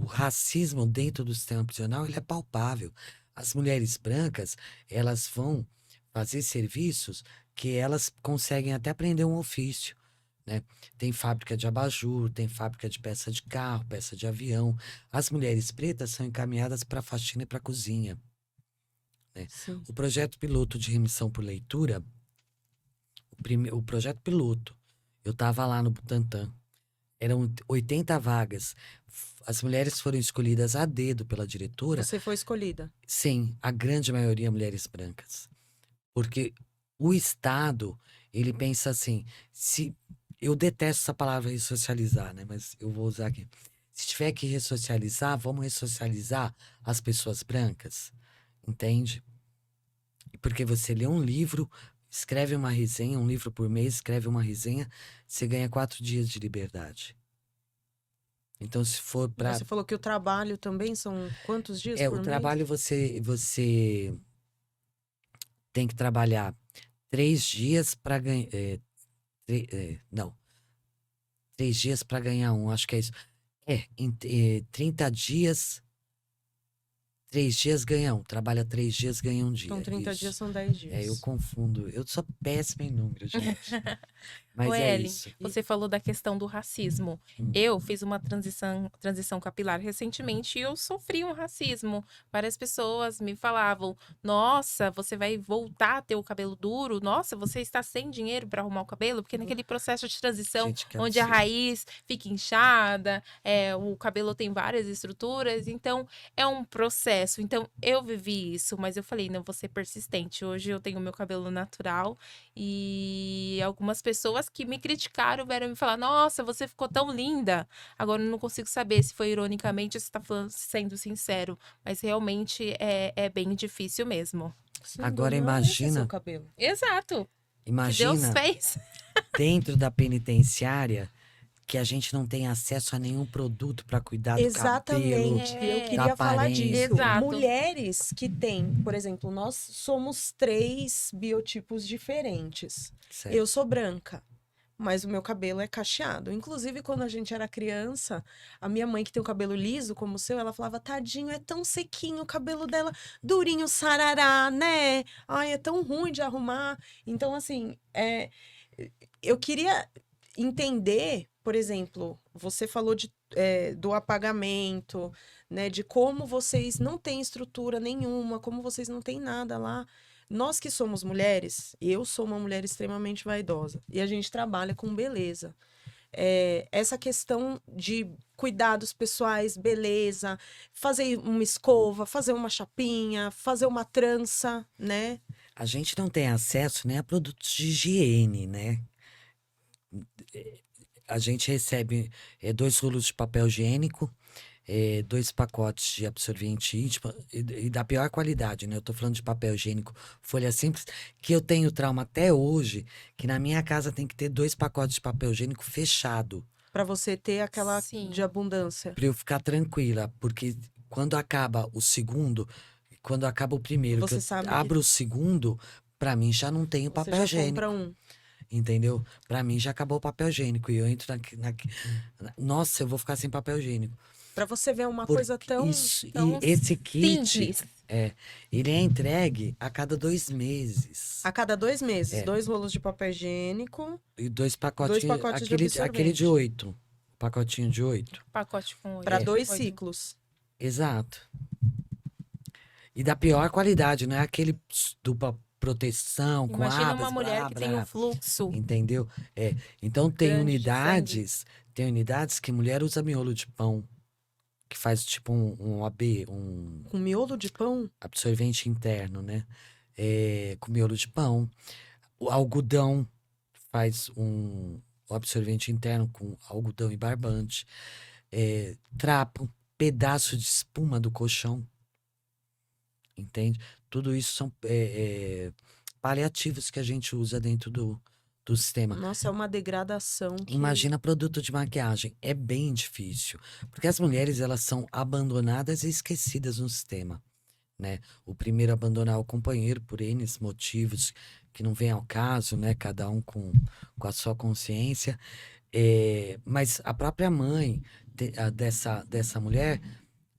racismo dentro do sistema prisional, ele é palpável. As mulheres brancas, elas vão fazer serviços que elas conseguem até aprender um ofício, né? Tem fábrica de abajur, tem fábrica de peça de carro, peça de avião. As mulheres pretas são encaminhadas para faxina e para cozinha, né? Sim. O projeto piloto de remissão por leitura, o projeto piloto, eu estava lá no Butantã, eram 80 vagas. As mulheres foram escolhidas a dedo pela diretora. Você foi escolhida. Sim, a grande maioria mulheres brancas. Porque o Estado, ele pensa assim, se eu detesto essa palavra ressocializar, né? Mas eu vou usar aqui. Se tiver que ressocializar, vamos ressocializar as pessoas brancas, entende? Porque você lê um livro, escreve uma resenha, um livro por mês, escreve uma resenha, você ganha 4 dias de liberdade. Então, se for E para você falou que o trabalho também são quantos dias por o mês? trabalho você tem que trabalhar 3 dias para ganhar. Não, 3 dias para ganhar um, acho que é isso. 30 dias, 3 dias ganha um. Trabalha 3 dias, ganha um dia. Então 30 Isso. dias são 10 Eu dias. confundo. Eu sou péssima em números, gente. Mas Ô, é Ellen, isso. você falou da questão do racismo. Eu fiz uma transição capilar recentemente e eu sofri um racismo. Várias pessoas me falavam: nossa, você vai voltar a ter o cabelo duro? Nossa, você está sem dinheiro para arrumar o cabelo? Porque naquele processo de transição, Gente, que onde a absurdo. raiz fica inchada, o cabelo tem várias estruturas, então é um processo. Então eu vivi isso, mas eu falei: não, vou ser persistente. Hoje eu tenho meu cabelo natural e algumas pessoas que me criticaram vieram me falar: nossa, você ficou tão linda. Agora eu não consigo saber se foi ironicamente ou se está sendo sincero, mas realmente é bem difícil mesmo. Sim, Agora Dona, esse é seu imagina, cabelo. Exato. Que Deus imagina fez. dentro da penitenciária que a gente não tem acesso a nenhum produto para cuidar do cabelo, Exatamente. Eu É, da queria falar aparência. disso. exato. Mulheres que têm, por exemplo, nós somos 3 biotipos diferentes. Certo. Eu sou branca, mas o meu cabelo é cacheado. Inclusive, quando a gente era criança, a minha mãe, que tem o cabelo liso como o seu, ela falava: tadinho, é tão sequinho o cabelo dela, durinho, sarará, né? Ai, é tão ruim de arrumar. Então, assim, eu queria entender, por exemplo, você falou do apagamento, né? De como vocês não têm estrutura nenhuma, como vocês não têm nada lá. Nós que somos mulheres, eu sou uma mulher extremamente vaidosa e a gente trabalha com beleza. essa questão de cuidados pessoais, beleza, fazer uma escova, fazer uma chapinha, fazer uma trança, né? A gente não tem acesso nem a produtos de higiene, né? A gente recebe 2 rolos de papel higiênico, 2 pacotes de absorvente íntimo e da pior qualidade, né? Eu tô falando de papel higiênico, folha simples, que eu tenho trauma até hoje, que na minha casa tem que ter 2 pacotes de papel higiênico fechado, Pra você ter aquela Sim. de abundância. pra eu ficar tranquila, porque quando acaba o segundo, quando acaba o primeiro, que Você eu sabe que abro o segundo, pra mim já não tem o você papel já higiênico. compra um. Entendeu? Pra mim já acabou o papel higiênico. E eu entro Nossa, eu vou ficar sem papel higiênico. Pra você ver uma Porque coisa tão... isso, Tão e esse kit, simples. ele é entregue a cada 2 meses. A cada 2 meses, É. 2 rolos de papel higiênico, E 2 pacotinhos, pacotes de aquele de absorvente. 8. Pacotinho de 8. Pacote com para 2 oito. ciclos. Exato. E da pior qualidade, não é aquele dupla proteção com Imagina abas, uma mulher blá, que tem um blá. fluxo Entendeu? Então tem grande de unidades que mulher usa miolo de pão, que faz tipo um AB, um Com miolo de pão, absorvente interno, né? Com miolo de pão. O algodão faz um absorvente interno com algodão e barbante. Trapo, pedaço de espuma do colchão, entende? Tudo isso são paliativos que a gente usa dentro do sistema. nossa, é uma degradação que... Imagina produto de maquiagem, é bem difícil, porque as mulheres elas são abandonadas e esquecidas no sistema, né? O primeiro a abandonar o companheiro por N motivos que não vem ao caso, né? Cada um com a sua consciência, mas a própria mãe dessa mulher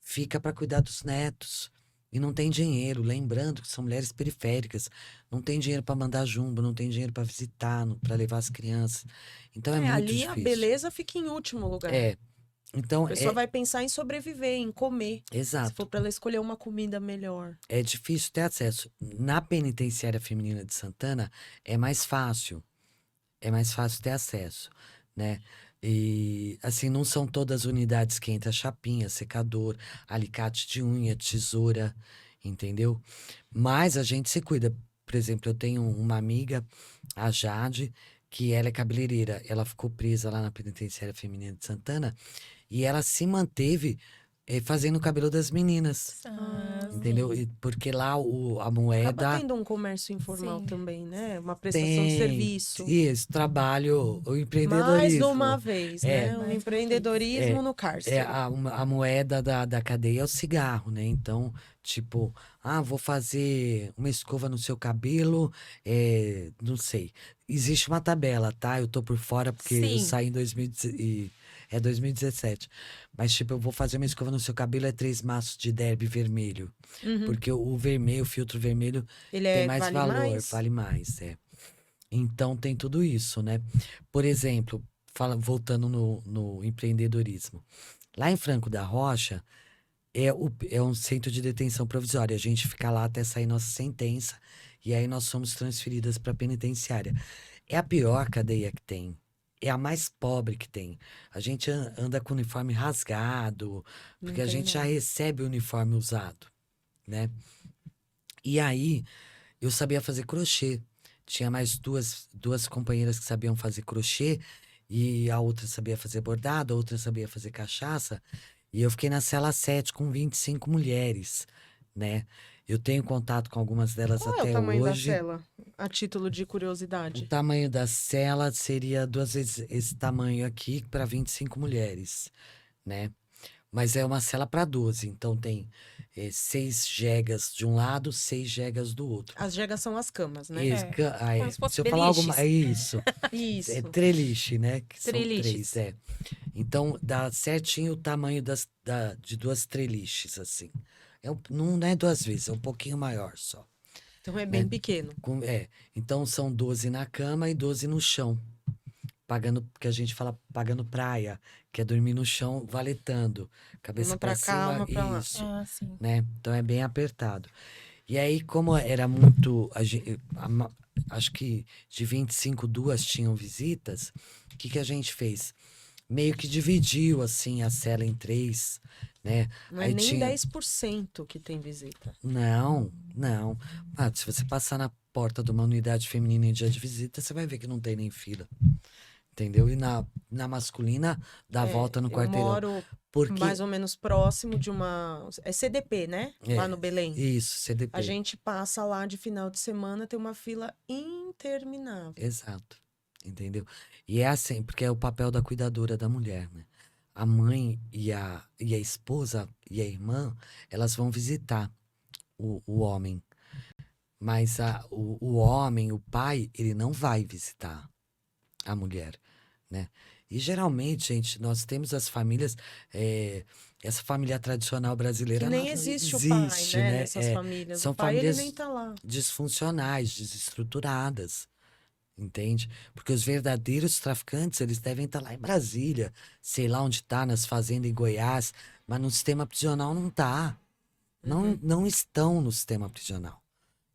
fica para cuidar dos netos. E não tem dinheiro, lembrando que são mulheres periféricas, não tem dinheiro para mandar jumbo, não tem dinheiro para visitar, para levar as crianças. Então é muito ali difícil. a beleza fica em último lugar. Então A pessoa vai pensar em sobreviver, em comer. Se exato. for para ela escolher uma comida melhor. É difícil ter acesso. Na penitenciária feminina de Santana é mais fácil. É mais fácil ter acesso, né? E assim, não são todas as unidades que entra chapinha, secador, alicate de unha, tesoura, entendeu? Mas a gente se cuida. Por exemplo, eu tenho uma amiga, a Jade, que ela é cabeleireira. Ela ficou presa lá na penitenciária feminina de Santana e ela se manteve fazendo o cabelo das meninas. Ah, Entendeu? sim. Porque lá a Acaba moeda tendo um comércio informal Sim. também, né? Uma prestação de tem serviço. isso, trabalho, o Mais empreendedorismo. uma vez, É. né? O Mais uma empreendedorismo no cárcere. A moeda da cadeia é o cigarro, né? Então, tipo, vou fazer uma escova no seu cabelo, não sei. Existe uma tabela, tá? Eu tô por fora porque eu Sim. saí em 2017. Mas, tipo, eu vou fazer uma escova no seu cabelo, 3 maços de derby vermelho. Uhum. Porque o vermelho, o filtro vermelho, Ele tem mais vale valor, mais? vale mais, Então tem tudo isso, né? Por exemplo, voltando no empreendedorismo. Lá em Franco da Rocha é um centro de detenção provisória. A gente fica lá até sair nossa sentença e aí nós somos transferidas para a penitenciária. É a pior cadeia que tem. É a mais pobre que tem. A gente anda com o uniforme rasgado, Não porque a tem gente já nada. recebe o uniforme usado, né? E aí, eu sabia fazer crochê. Tinha mais duas companheiras que sabiam fazer crochê, e a outra sabia fazer bordado, a outra sabia fazer cachaça. E eu fiquei na cela 7 com 25 mulheres, né? Eu tenho contato com algumas delas Qual é até o tamanho hoje. da cela? A título de O curiosidade. tamanho da cela seria 2 vezes esse tamanho aqui para 25 mulheres, né? Mas é uma cela para 12, então tem 6 jegas de um lado, 6 jegas do outro. As jegas são as camas, né? Como se fosse Se eu falar alguma. É beliches. isso. Isso. É treliche, né? Que são Treliches. 3, Então dá certinho o tamanho de 2 treliches, assim. Não é 2 vezes, é um pouquinho maior só. Então é bem pequeno. Então são 12 na cama e 12 no chão. Que a gente fala pagando praia, que é dormir no chão valetando. Cabeça Uma pra para cá, cima, uma pra lá. isso, Ah, sim. né? Então é bem apertado. E aí, como era muito. acho que de 25, 2 tinham visitas. O que a gente fez? Meio que dividiu, assim, a cela em 3, né? Não é Aí nem tinha... 10% que tem visita. Não, não. Ah, se você passar na porta de uma unidade feminina em dia de visita, você vai ver que não tem nem fila. Entendeu? E na masculina, dá a volta no Eu quarteirão. moro Porque... mais ou menos próximo de uma. É CDP, né? Lá É, no Belém. isso, A CDP. gente passa lá de final de semana, tem uma fila interminável. Exato. Entendeu? E é assim, porque é o papel da cuidadora da mulher, né? A mãe e a esposa e a irmã, elas vão visitar o homem. Mas o homem, o pai, ele não vai visitar a mulher, né? E geralmente, gente, nós temos as famílias, essa família tradicional Que brasileira nem não existe o pai, existe, né? né? Nessas famílias. O São pai, ele nem famílias tá lá. disfuncionais, desestruturadas, entende? Porque os verdadeiros traficantes, eles devem estar lá em Brasília, sei lá onde tá, nas fazendas em Goiás, mas no sistema prisional não tá. Uhum. Não estão no sistema prisional.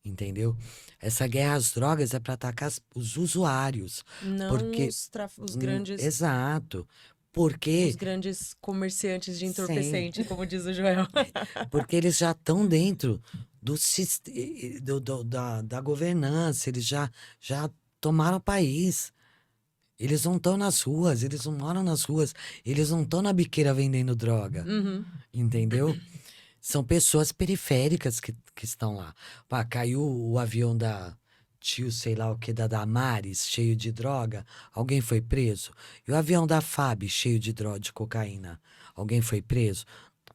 Entendeu? Essa guerra às drogas é para atacar os usuários. Não Porque. os grandes, Exato. Porque. os grandes comerciantes de Sim. entorpecente, como diz o Joel. Porque eles já estão dentro da governança, eles já tomaram o país. Eles não estão nas ruas, eles não moram nas ruas, eles não estão na biqueira vendendo droga. Uhum. Entendeu? São pessoas periféricas que estão lá. Pá, caiu o avião da tio, sei lá o que, da Damares, cheio de droga. Alguém foi preso. E o avião da FAB, cheio de droga, de cocaína. Alguém foi preso?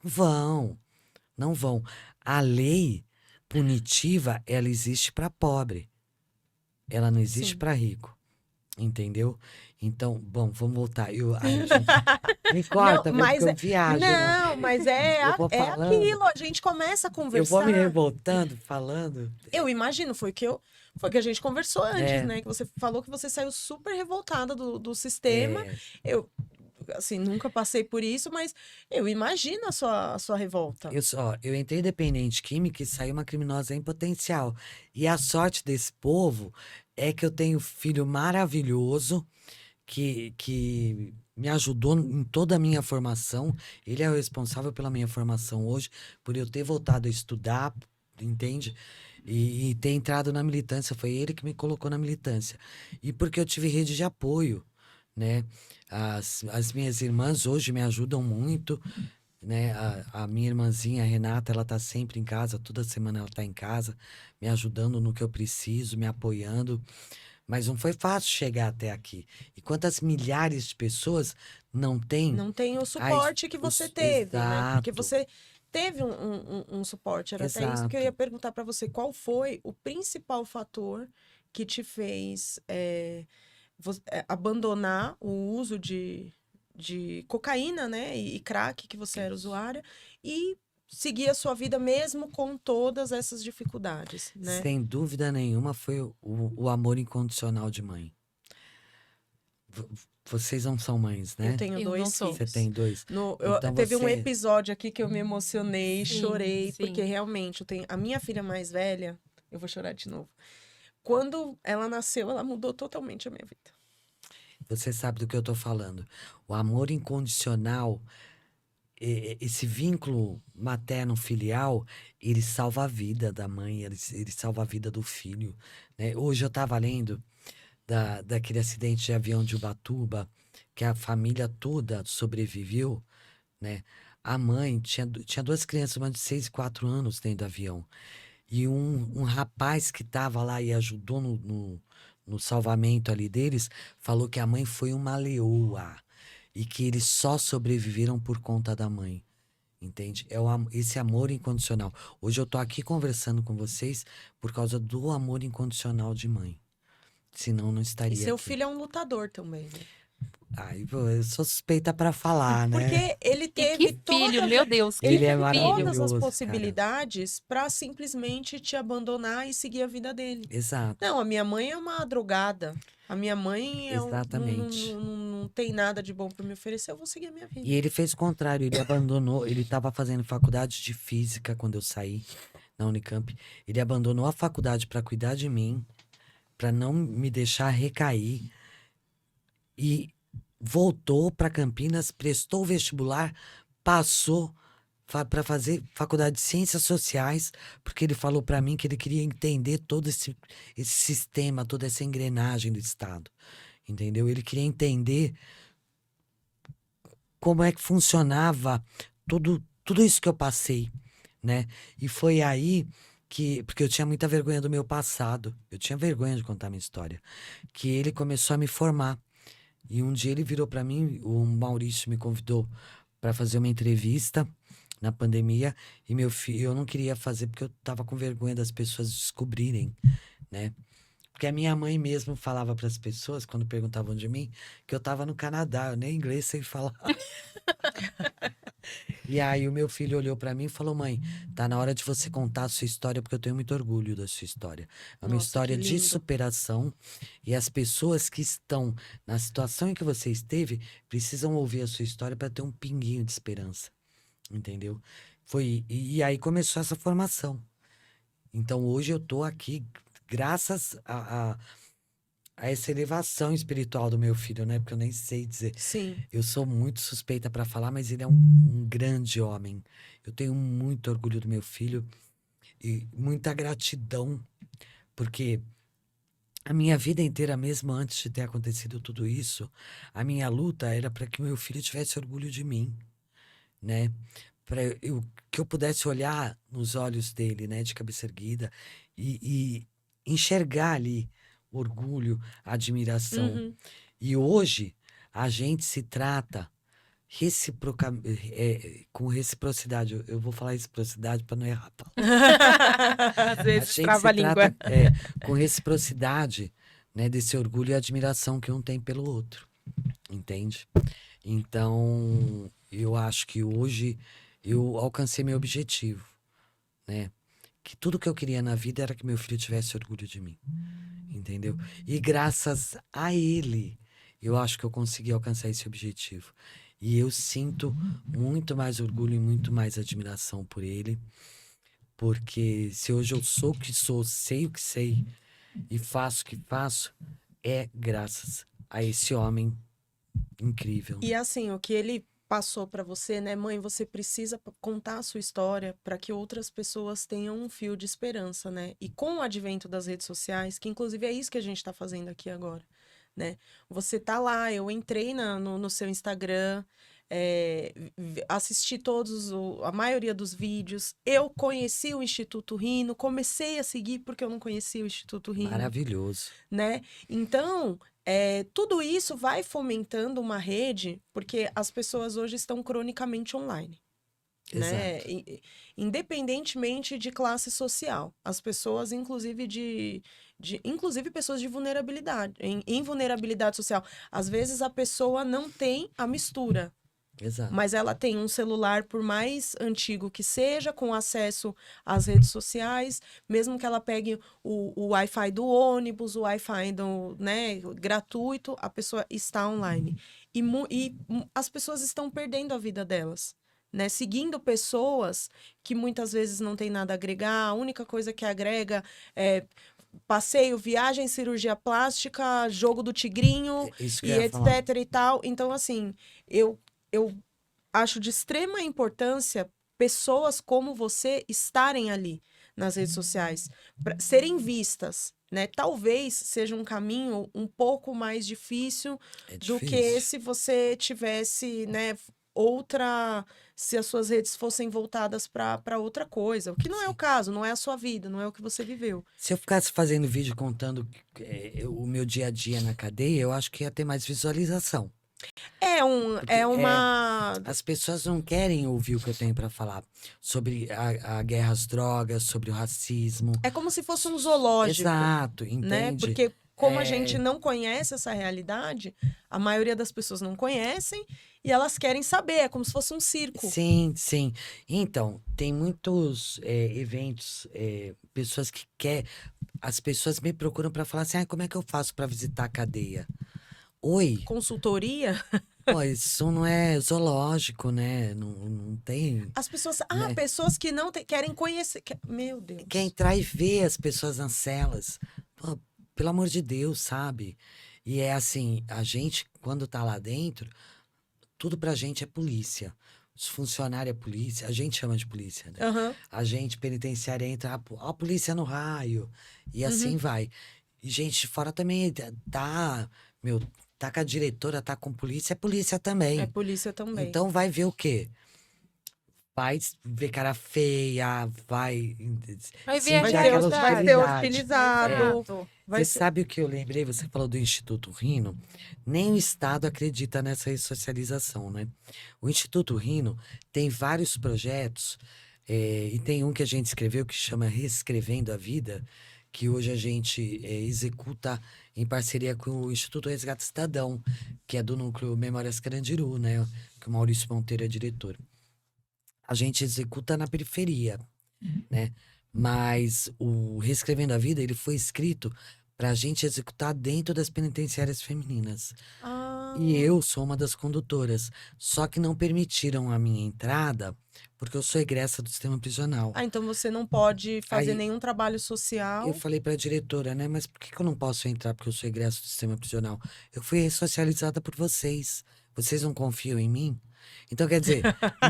Não vão. Não vão. A lei punitiva, ela existe para pobre. Ela não existe Sim. para rico. Entendeu? Então, bom, vamos voltar. Ai, gente, me corta, Não, viu? mas Porque eu viajo, né? não, mas Eu vou é falando. aquilo. A gente começa a Eu vou me conversar. revoltando, falando. Eu imagino, foi que a gente conversou antes, É, né? Que você falou que você saiu super revoltada do sistema. é, Eu, assim, nunca passei por isso, mas eu imagino a sua revolta. eu entrei dependente química e saí uma criminosa em potencial. E a sorte desse povo é que eu tenho um filho maravilhoso que me ajudou em toda a minha formação. Ele é o responsável pela minha formação hoje, por eu ter voltado a estudar, entende? E ter entrado na militância. Foi ele que me colocou na militância. E porque eu tive rede de apoio, né? As minhas irmãs hoje me ajudam muito, né? A minha irmãzinha, a Renata, ela tá sempre em casa, toda semana ela tá em casa, me ajudando no que eu preciso, me apoiando. Mas não foi fácil chegar até aqui. E quantas milhares de pessoas não têm Não tem o suporte que você teve, né? Porque Exato, você teve um suporte. Era até isso que eu ia exato. perguntar para você. Qual foi o principal fator que te fez abandonar o uso de cocaína, né? E crack, que você era usuária, e seguir a sua vida mesmo com todas essas dificuldades, né? Sem dúvida nenhuma, foi o amor incondicional de mãe. V- Vocês não são mães, Eu né? tenho Eu não dois sou. Você filhos. tem 2. Então Teve um você. episódio aqui que eu me emocionei, Sim, chorei, porque sim. realmente eu tenho a minha filha mais velha, eu vou chorar de novo. Quando ela nasceu, ela mudou totalmente a minha vida. Você sabe do que eu tô falando. O amor incondicional, esse vínculo materno-filial, ele salva a vida da mãe, ele salva a vida do filho, né? Hoje eu estava lendo daquele acidente de avião de Ubatuba, que a família toda sobreviveu, né? A mãe tinha 2 crianças, uma de 6 e 4 anos dentro do avião. E um rapaz que estava lá e ajudou no salvamento ali deles, falou que a mãe foi uma leoa e que eles só sobreviveram por conta da mãe. Entende? Esse amor incondicional. Hoje eu tô aqui conversando com vocês por causa do amor incondicional de mãe. Senão não E estaria seu aqui. filho é um lutador também, né? Ai, pô, eu sou suspeita pra falar, né? Porque ele E teve que filho, meu Deus, que ele Ele é teve todas maravilhoso, as cara. possibilidades para simplesmente te abandonar e seguir a vida dele. Exato, Não, a minha mãe é uma drogada. A minha mãe exatamente. não tem nada de bom para me oferecer, eu vou seguir a minha vida. E ele fez o contrário, ele abandonou, ele estava fazendo faculdade de física quando eu saí na Unicamp. Ele abandonou a faculdade para cuidar de mim, para não me deixar recair. E voltou para Campinas, prestou o vestibular, passou para fazer faculdade de Ciências Sociais, porque ele falou para mim que ele queria entender todo esse sistema, toda essa engrenagem do Estado, entendeu? Ele queria entender como é que funcionava tudo isso que eu passei, né? E foi aí porque eu tinha muita vergonha do meu passado, eu tinha vergonha de contar minha história, que ele começou a me formar. E um dia ele virou para mim, o Maurício me convidou para fazer uma entrevista na pandemia, e meu filho, eu não queria fazer porque eu tava com vergonha das pessoas descobrirem, né? Porque a minha mãe mesmo falava para as pessoas, quando perguntavam de mim, que eu tava no Canadá, eu nem inglês sei falar. E aí o meu filho olhou para mim e falou: mãe, tá na hora de você contar a sua história, porque eu tenho muito orgulho da sua história. É uma Nossa, história que de lindo. superação, e as pessoas que estão na situação em que você esteve precisam ouvir a sua história para ter um pinguinho de esperança, entendeu? E aí começou essa formação. Então hoje eu tô aqui graças a essa elevação espiritual do meu filho, né? Porque eu nem sei dizer. Sim. Eu sou muito suspeita para falar, mas ele é um grande homem. Eu tenho muito orgulho do meu filho e muita gratidão, porque a minha vida inteira, mesmo antes de ter acontecido tudo isso, a minha luta era para que o meu filho tivesse orgulho de mim, né? Para que eu pudesse olhar nos olhos dele, né, de cabeça erguida, e enxergar ali orgulho, admiração. Uhum. E hoje a gente se trata com reciprocidade. Eu vou falar reciprocidade para não errar a palavra. Às A vezes gente trava se a língua. trata com reciprocidade, né, desse orgulho e admiração que um tem pelo outro, entende? Então, eu acho que hoje eu alcancei meu objetivo, né? Que tudo que eu queria na vida era que meu filho tivesse orgulho de mim, entendeu? E graças a ele, eu acho que eu consegui alcançar esse objetivo. E eu sinto muito mais orgulho e muito mais admiração por ele, porque se hoje eu sou o que sou, sei o que sei e faço o que faço, é graças a esse homem incrível, E né? assim, o que ele passou pra você, né, mãe, você precisa contar a sua história para que outras pessoas tenham um fio de esperança, né? E com o advento das redes sociais, que inclusive é isso que a gente tá fazendo aqui agora, né? Você tá lá, eu entrei no seu Instagram, assisti a maioria dos vídeos, eu conheci o Instituto Rino, comecei a seguir porque eu não conhecia o Instituto Rino, Maravilhoso. né? Então, tudo isso vai fomentando uma rede, porque as pessoas hoje estão cronicamente online, né? Exato. Independentemente de classe social. As pessoas, inclusive inclusive pessoas de vulnerabilidade, em vulnerabilidade social. Às vezes a pessoa não tem a mistura. Exato. Mas ela tem um celular, por mais antigo que seja, com acesso às redes sociais, mesmo que ela pegue o Wi-Fi do ônibus, o Wi-Fi né, gratuito, a pessoa está online. As pessoas estão perdendo a vida delas, né? Seguindo pessoas que muitas vezes não têm nada a agregar, a única coisa que agrega é passeio, viagem, cirurgia plástica, jogo do tigrinho Isso que e eu ia falar. etc e tal. Então, assim, eu acho de extrema importância pessoas como você estarem ali nas redes sociais, para serem vistas, né? Talvez seja um caminho um pouco mais difícil É do que difícil. se você tivesse, né, se as suas redes fossem voltadas para outra coisa, o que não é o Sim. caso, não é a sua vida, não é o que você viveu. Se eu ficasse fazendo vídeo contando o meu dia a dia na cadeia, eu acho que ia ter mais visualização. Porque É uma as pessoas não querem ouvir o que eu tenho para falar sobre a guerra às drogas, sobre o racismo. é como se fosse um zoológico. Exato, Né? entende? Porque como a gente É, não conhece essa realidade, a maioria das pessoas não conhecem e elas querem saber, é como se fosse um circo. sim, sim. Então, tem muitos eventos, pessoas que querem. As pessoas me procuram para falar assim: como é que eu faço para visitar a cadeia? Oi, Consultoria, pô, isso não é zoológico, né? Não, não tem, as pessoas, né? pessoas que não querem conhecer, meu Quer Deus. entrar e ver as pessoas nas celas. Pô, pelo amor de Deus, sabe? E é assim, a gente, quando tá lá dentro, tudo pra gente é polícia. Os funcionários é polícia, a gente chama de polícia, né? Aham. A gente penitenciária entra, a polícia no raio, e assim Uhum. vai. E gente de fora também tá, meu, tá com a diretora, tá com polícia, é polícia É também. polícia também. Então vai ver o quê? Vai ver cara feia, vai Vai ver a Vai sentir ser, aquela vai realidade. ser hostilidade. hostilizado. Exato. Vai Você ser... sabe o que eu lembrei? Você falou do Instituto Rino. Nem o Estado acredita nessa ressocialização, né? O Instituto Rino tem vários projetos, e tem um que a gente escreveu que chama Reescrevendo a Vida, que hoje a gente executa em parceria com o Instituto Resgate Cidadão, que é do Núcleo Memórias Carandiru, né? Que o Maurício Monteiro é diretor. A gente executa na periferia, né? Mas o Reescrevendo a Vida, ele foi escrito para a gente executar dentro das penitenciárias femininas. Ah, E eu sou uma das condutoras. Só que não permitiram a minha entrada, porque eu sou egressa do sistema prisional. então você não pode fazer Aí nenhum trabalho eu social. falei para a diretora, né? Mas por que que eu não posso entrar porque eu sou egressa do sistema prisional? Eu fui ressocializada por vocês. Vocês não confiam em mim? Então, quer dizer,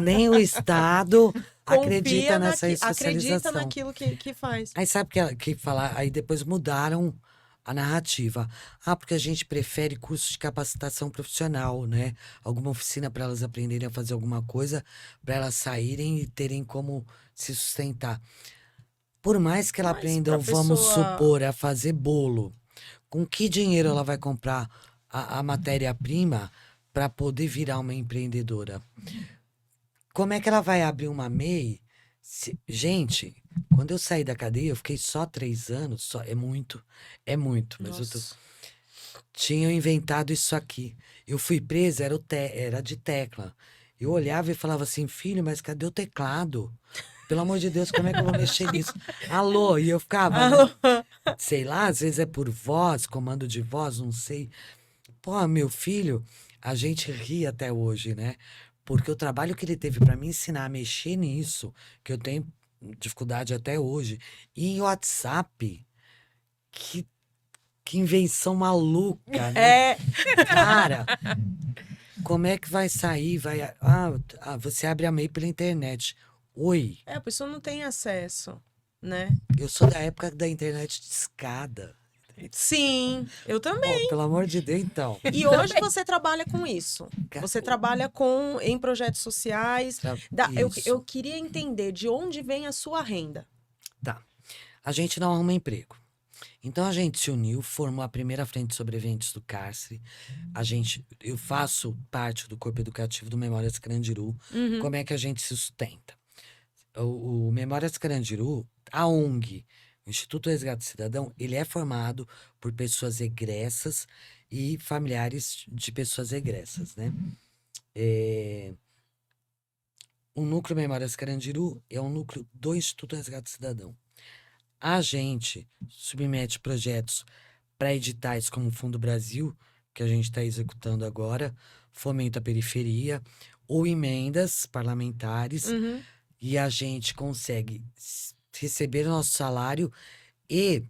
nem o Estado acredita Confia nessa acredita ressocialização. naquilo que faz. Aí sabe que falar? Aí depois mudaram a narrativa. Ah, porque a gente prefere curso de capacitação profissional, né? Alguma oficina para elas aprenderem a fazer alguma coisa, para elas saírem e terem como se sustentar. Por mais que ela Mas aprendam, pra vamos pessoa. supor, a fazer bolo, com que dinheiro ela vai comprar a matéria-prima para poder virar uma empreendedora? Como é que ela vai abrir uma MEI? Gente, quando eu saí da cadeia, eu fiquei só 3 anos, só, é muito, mas Nossa. tinham inventado isso aqui. Eu fui presa, era de tecla. Eu olhava e falava assim, filho, mas cadê o teclado? Pelo amor de Deus, como é que eu vou mexer nisso? Alô? E eu ficava, Alô? sei lá, às vezes é por voz, comando de voz, não sei. Pô, meu filho, a gente ri até hoje, né? Porque o trabalho que ele teve para me ensinar a mexer nisso, que eu tenho dificuldade até hoje, e WhatsApp, que, que invenção maluca, né? É, Cara, como é que vai sair? Você abre a MEI pela internet. Oi, a pessoa não tem acesso, né? eu sou da época da internet de escada. Sim, eu também. Pô, pelo amor de Deus, então. E hoje você trabalha com isso. Ca- Você trabalha em projetos sociais. Eu Isso. queria entender de onde vem a sua renda. Tá. A gente não arruma emprego. Então a gente se uniu, formou a primeira frente de sobreviventes do cárcere. Eu faço parte do corpo educativo do Memórias Carandiru. Uhum. Como é que a gente se sustenta? O Memórias Carandiru, a ONG, o Instituto Resgate Cidadão, ele é formado por pessoas egressas e familiares de pessoas egressas, né? O Núcleo Memórias Carandiru é um núcleo do Instituto Resgate Cidadão. A gente submete projetos para editais como o Fundo Brasil, que a gente está executando agora, Fomenta a Periferia, ou emendas parlamentares, Uhum. e a gente consegue receber o nosso salário e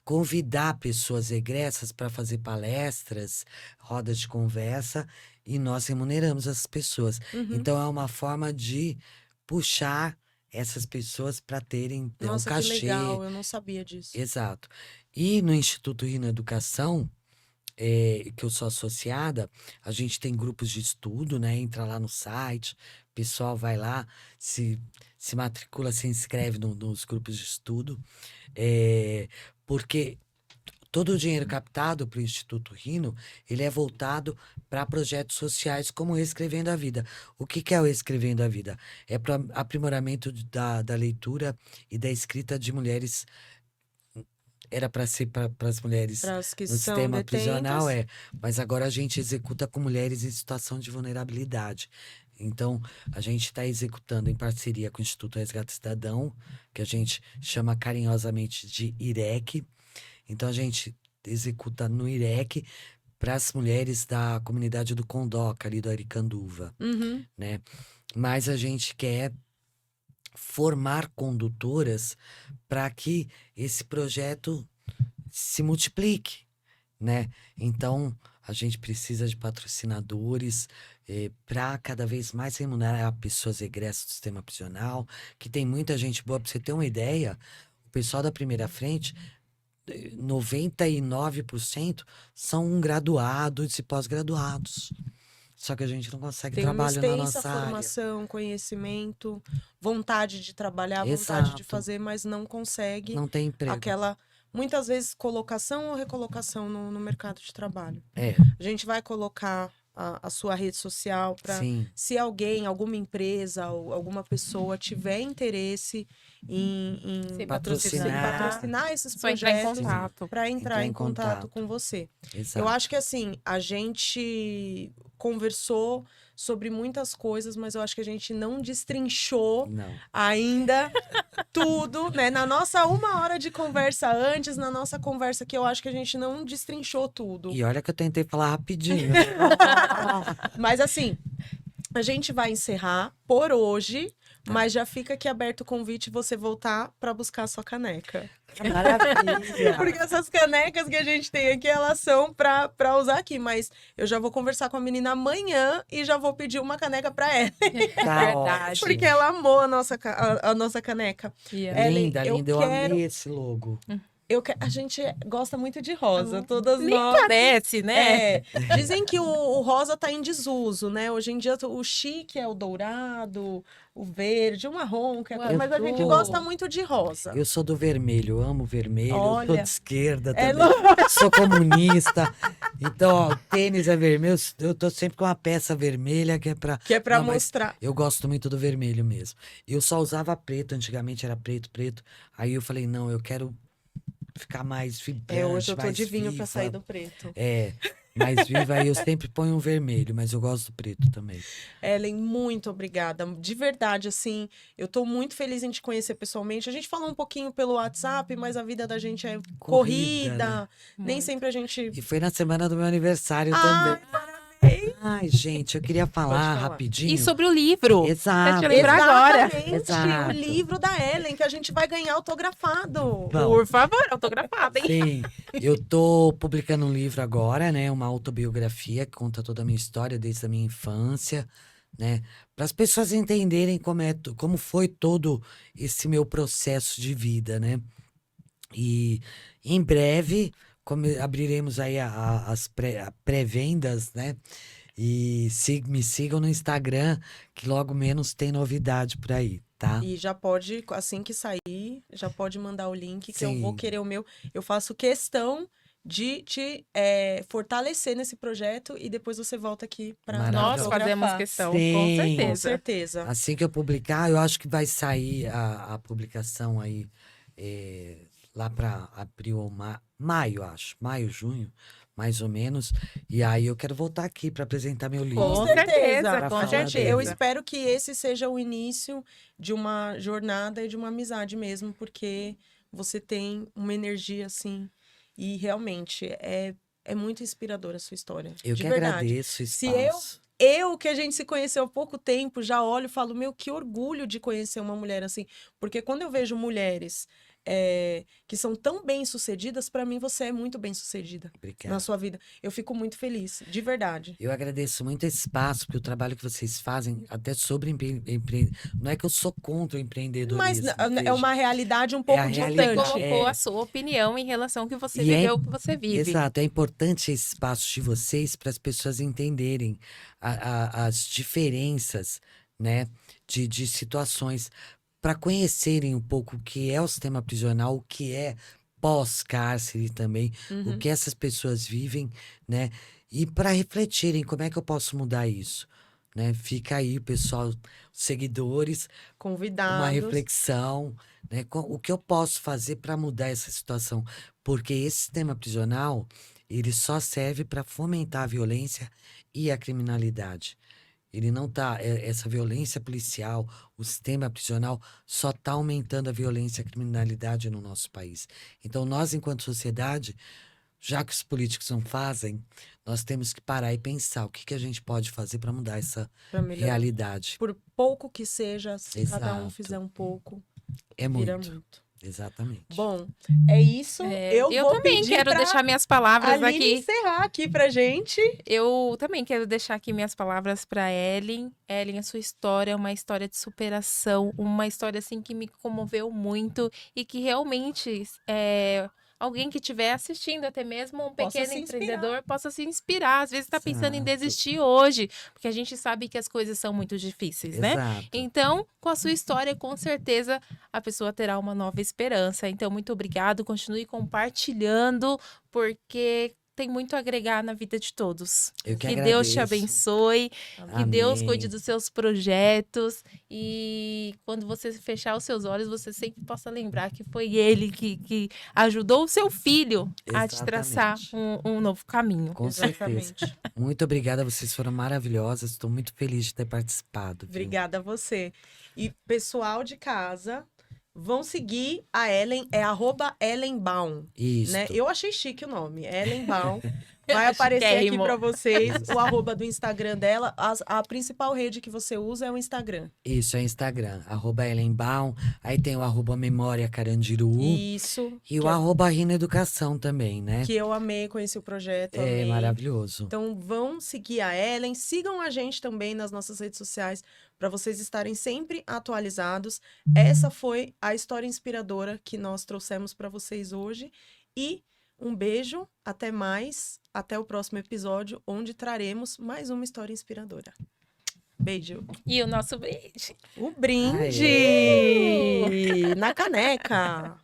convidar pessoas egressas para fazer palestras, rodas de conversa, e nós remuneramos essas pessoas. Uhum. Então é uma forma de puxar essas pessoas para terem um Nossa, que cachê. legal, eu não sabia disso. Exato. E no Instituto Rino Educação, que eu sou associada, a gente tem grupos de estudo, né? Entra lá no site, o pessoal vai lá, se matricula, se inscreve nos grupos de estudo, porque todo o dinheiro captado para o Instituto Rino, ele é voltado para projetos sociais como o Reescrevendo a Vida. O que que é o Reescrevendo a Vida? É para aprimoramento da leitura e da escrita de mulheres. Era para ser para as mulheres Para as que no são sistema prisional, detentas. mas agora a gente executa com mulheres em situação de vulnerabilidade. Então, a gente está executando em parceria com o Instituto Resgate Cidadão, que a gente chama carinhosamente de IREC. Então, a gente executa no IREC para as mulheres da comunidade do Condoca, ali do Aricanduva, Uhum. né? Mas a gente quer formar condutoras para que esse projeto se multiplique, né? Então, a gente precisa de patrocinadores para cada vez mais remunerar pessoas egressas do sistema prisional, que tem muita gente boa. Para você ter uma ideia, o pessoal da primeira frente, 99% são graduados e pós-graduados. Só que a gente não consegue Tem uma trabalho na extensa nossa área. formação, conhecimento, vontade de trabalhar, vontade de Exato. fazer, mas não consegue Não tem emprego. aquela, muitas vezes, colocação ou recolocação no mercado de trabalho. É, A gente vai colocar a sua rede social para, sim. se alguém, alguma empresa ou alguma pessoa tiver interesse em Ser Patrocinar. patrocinar esses Só entrar em projetos, contato. para entrar em contato contato. com você. Exato. Eu acho que assim, a gente conversou sobre muitas coisas, mas eu acho que a gente não destrinchou Não. ainda tudo, né? Na nossa 1 hora de conversa antes, na nossa conversa aqui, eu acho que a gente não destrinchou tudo. E olha que eu tentei falar rapidinho. Mas assim, a gente vai encerrar por hoje, mas já fica aqui aberto o convite você voltar para buscar a sua caneca. Maravilha. Porque essas canecas que a gente tem aqui, elas são pra usar aqui. Mas eu já vou conversar com a menina amanhã e já vou pedir uma caneca pra ela. Tá Verdade. Porque ela amou a nossa caneca. Yeah. Ellen, Linda, eu linda. Eu quero- amei esse logo. A gente gosta muito de rosa, todas Nem nós. parece, né? É, dizem que o rosa tá em desuso, né? Hoje em dia o chique é o dourado, o verde, o marrom, mas a gente azul. gosta muito de rosa. Eu sou do vermelho, eu amo vermelho. Eu sou Olha. de esquerda É também. Sou comunista. Então, ó, o tênis é vermelho. Eu tô sempre com uma peça vermelha que é pra. Que é pra Não, mas mostrar. Eu gosto muito do vermelho mesmo. Eu só usava preto, antigamente era preto, preto. Aí eu falei, não, eu quero ficar mais vibrante, Hoje eu tô mais de vinho pra viva. sair do preto. É, mais viva. Aí eu sempre ponho um vermelho, mas eu gosto do preto também. Ellen, muito obrigada. De verdade, assim, eu tô muito feliz em te conhecer pessoalmente. A gente falou um pouquinho pelo WhatsApp, mas a vida da gente é corrida. né? Nem Muito. sempre a gente. E foi na semana do meu aniversário Ah, também. parabéns! Ai, gente, eu queria falar falar. rapidinho. E sobre o livro. Exato. Deixa eu lembrar agora. Exatamente, Exato. o livro da Ellen, que a gente vai ganhar autografado. Bom, Por favor, autografado, hein? sim, eu tô publicando um livro agora, né? Uma autobiografia que conta toda a minha história desde a minha infância, né? Para as pessoas entenderem como foi todo esse meu processo de vida, né? E em breve abriremos aí as pré-vendas, né? E me sigam no Instagram, que logo menos tem novidade por aí, tá? E já pode, assim que sair, já pode mandar o link, que eu vou Sim. querer o meu. Eu faço questão de te fortalecer nesse projeto e depois você volta aqui para Maravilhoso. Nós fazemos questão, com Sim. Com certeza. certeza. Assim que eu publicar, eu acho que vai sair a publicação aí lá para abril ou maio, acho. Maio, junho, mais ou menos. E aí eu quero voltar aqui para apresentar meu livro. Com certeza, certeza, Pra com falar Gente, dele. eu certeza. espero que esse seja o início de uma jornada e de uma amizade mesmo, porque você tem uma energia assim, e realmente é muito inspiradora a sua história. Eu de que verdade. agradeço o Se espaço. Eu, que a gente se conheceu há pouco tempo, já olho e falo, meu, que orgulho de conhecer uma mulher assim. Porque quando eu vejo mulheres que são tão bem-sucedidas, para mim você é muito bem-sucedida Obrigado. na sua vida. Eu fico muito feliz, de verdade. Eu agradeço muito esse espaço, porque o trabalho que vocês fazem, até sobre não é que eu sou contra o Mas empreendedorismo. é veja. uma realidade um pouco a Você realidade. distante. colocou É. a sua opinião em relação ao que você E é viveu, o que você vive. Exato, é importante esse espaço de vocês para as pessoas entenderem as diferenças, né, de situações, para conhecerem um pouco o que é o sistema prisional, o que é pós-cárcere também, o Uhum. que essas pessoas vivem, né, e para refletirem como é que eu posso mudar isso, né? Fica aí, pessoal, seguidores, uma Convidados. reflexão, né? O que eu posso fazer para mudar essa situação? Porque esse sistema prisional, ele só serve para fomentar a violência e a criminalidade. Ele não tá, essa violência policial, o sistema prisional só está aumentando a violência e a criminalidade no nosso país. Então, nós, enquanto sociedade, já que os políticos não fazem, nós temos que parar e pensar o que a gente pode fazer para mudar essa Pra melhorar. realidade. Por pouco que seja, se cada um Exato. fizer um pouco, É vira muito. muito. Exatamente. Bom, é isso. Eu vou também pedir quero pra deixar minhas palavras Aline aqui. encerrar aqui pra gente. Eu também quero deixar aqui minhas palavras para Ellen. Ellen, a sua história é uma história de superação, uma história assim que me comoveu muito e que realmente alguém que estiver assistindo, até mesmo um Possa pequeno se inspirar. empreendedor, possa se inspirar. Às vezes está pensando em Exato. desistir hoje, porque a gente sabe que as coisas são muito difíceis, né? Exato. Então, com a sua história, com certeza a pessoa terá uma nova esperança. Então, muito obrigado. Continue compartilhando, porque tem muito a agregar na vida de todos. Eu que Deus te agradeço. abençoe, que Deus Amém. cuide dos seus projetos e quando você fechar os seus olhos, você sempre possa lembrar que foi Ele que ajudou o seu filho a te traçar Exatamente. um novo caminho. Com certeza. Exatamente. Muito obrigada, vocês foram maravilhosas. Estou muito feliz de ter participado. Viu? Obrigada a você. E pessoal de casa, vão seguir a Ellen, é @EllenBaum, Isso. né? Eu achei chique o nome, Ellen Baum. Vai aparecer aqui Chiquérrimo. para vocês o @ do Instagram dela. A principal rede que você usa é o Instagram. Isso, é Instagram. @EllenBaum. Aí tem o @Memória Carandiru. Isso. E o que, @Rina Educação também, né? que eu amei, conheci o projeto, É amei. maravilhoso. Então vão seguir a Ellen, sigam a gente também nas nossas redes sociais para vocês estarem sempre atualizados. Essa foi a história inspiradora que nós trouxemos para vocês hoje e um beijo, até mais, até o próximo episódio, onde traremos mais uma história inspiradora. Beijo. E o nosso brinde. O brinde na caneca.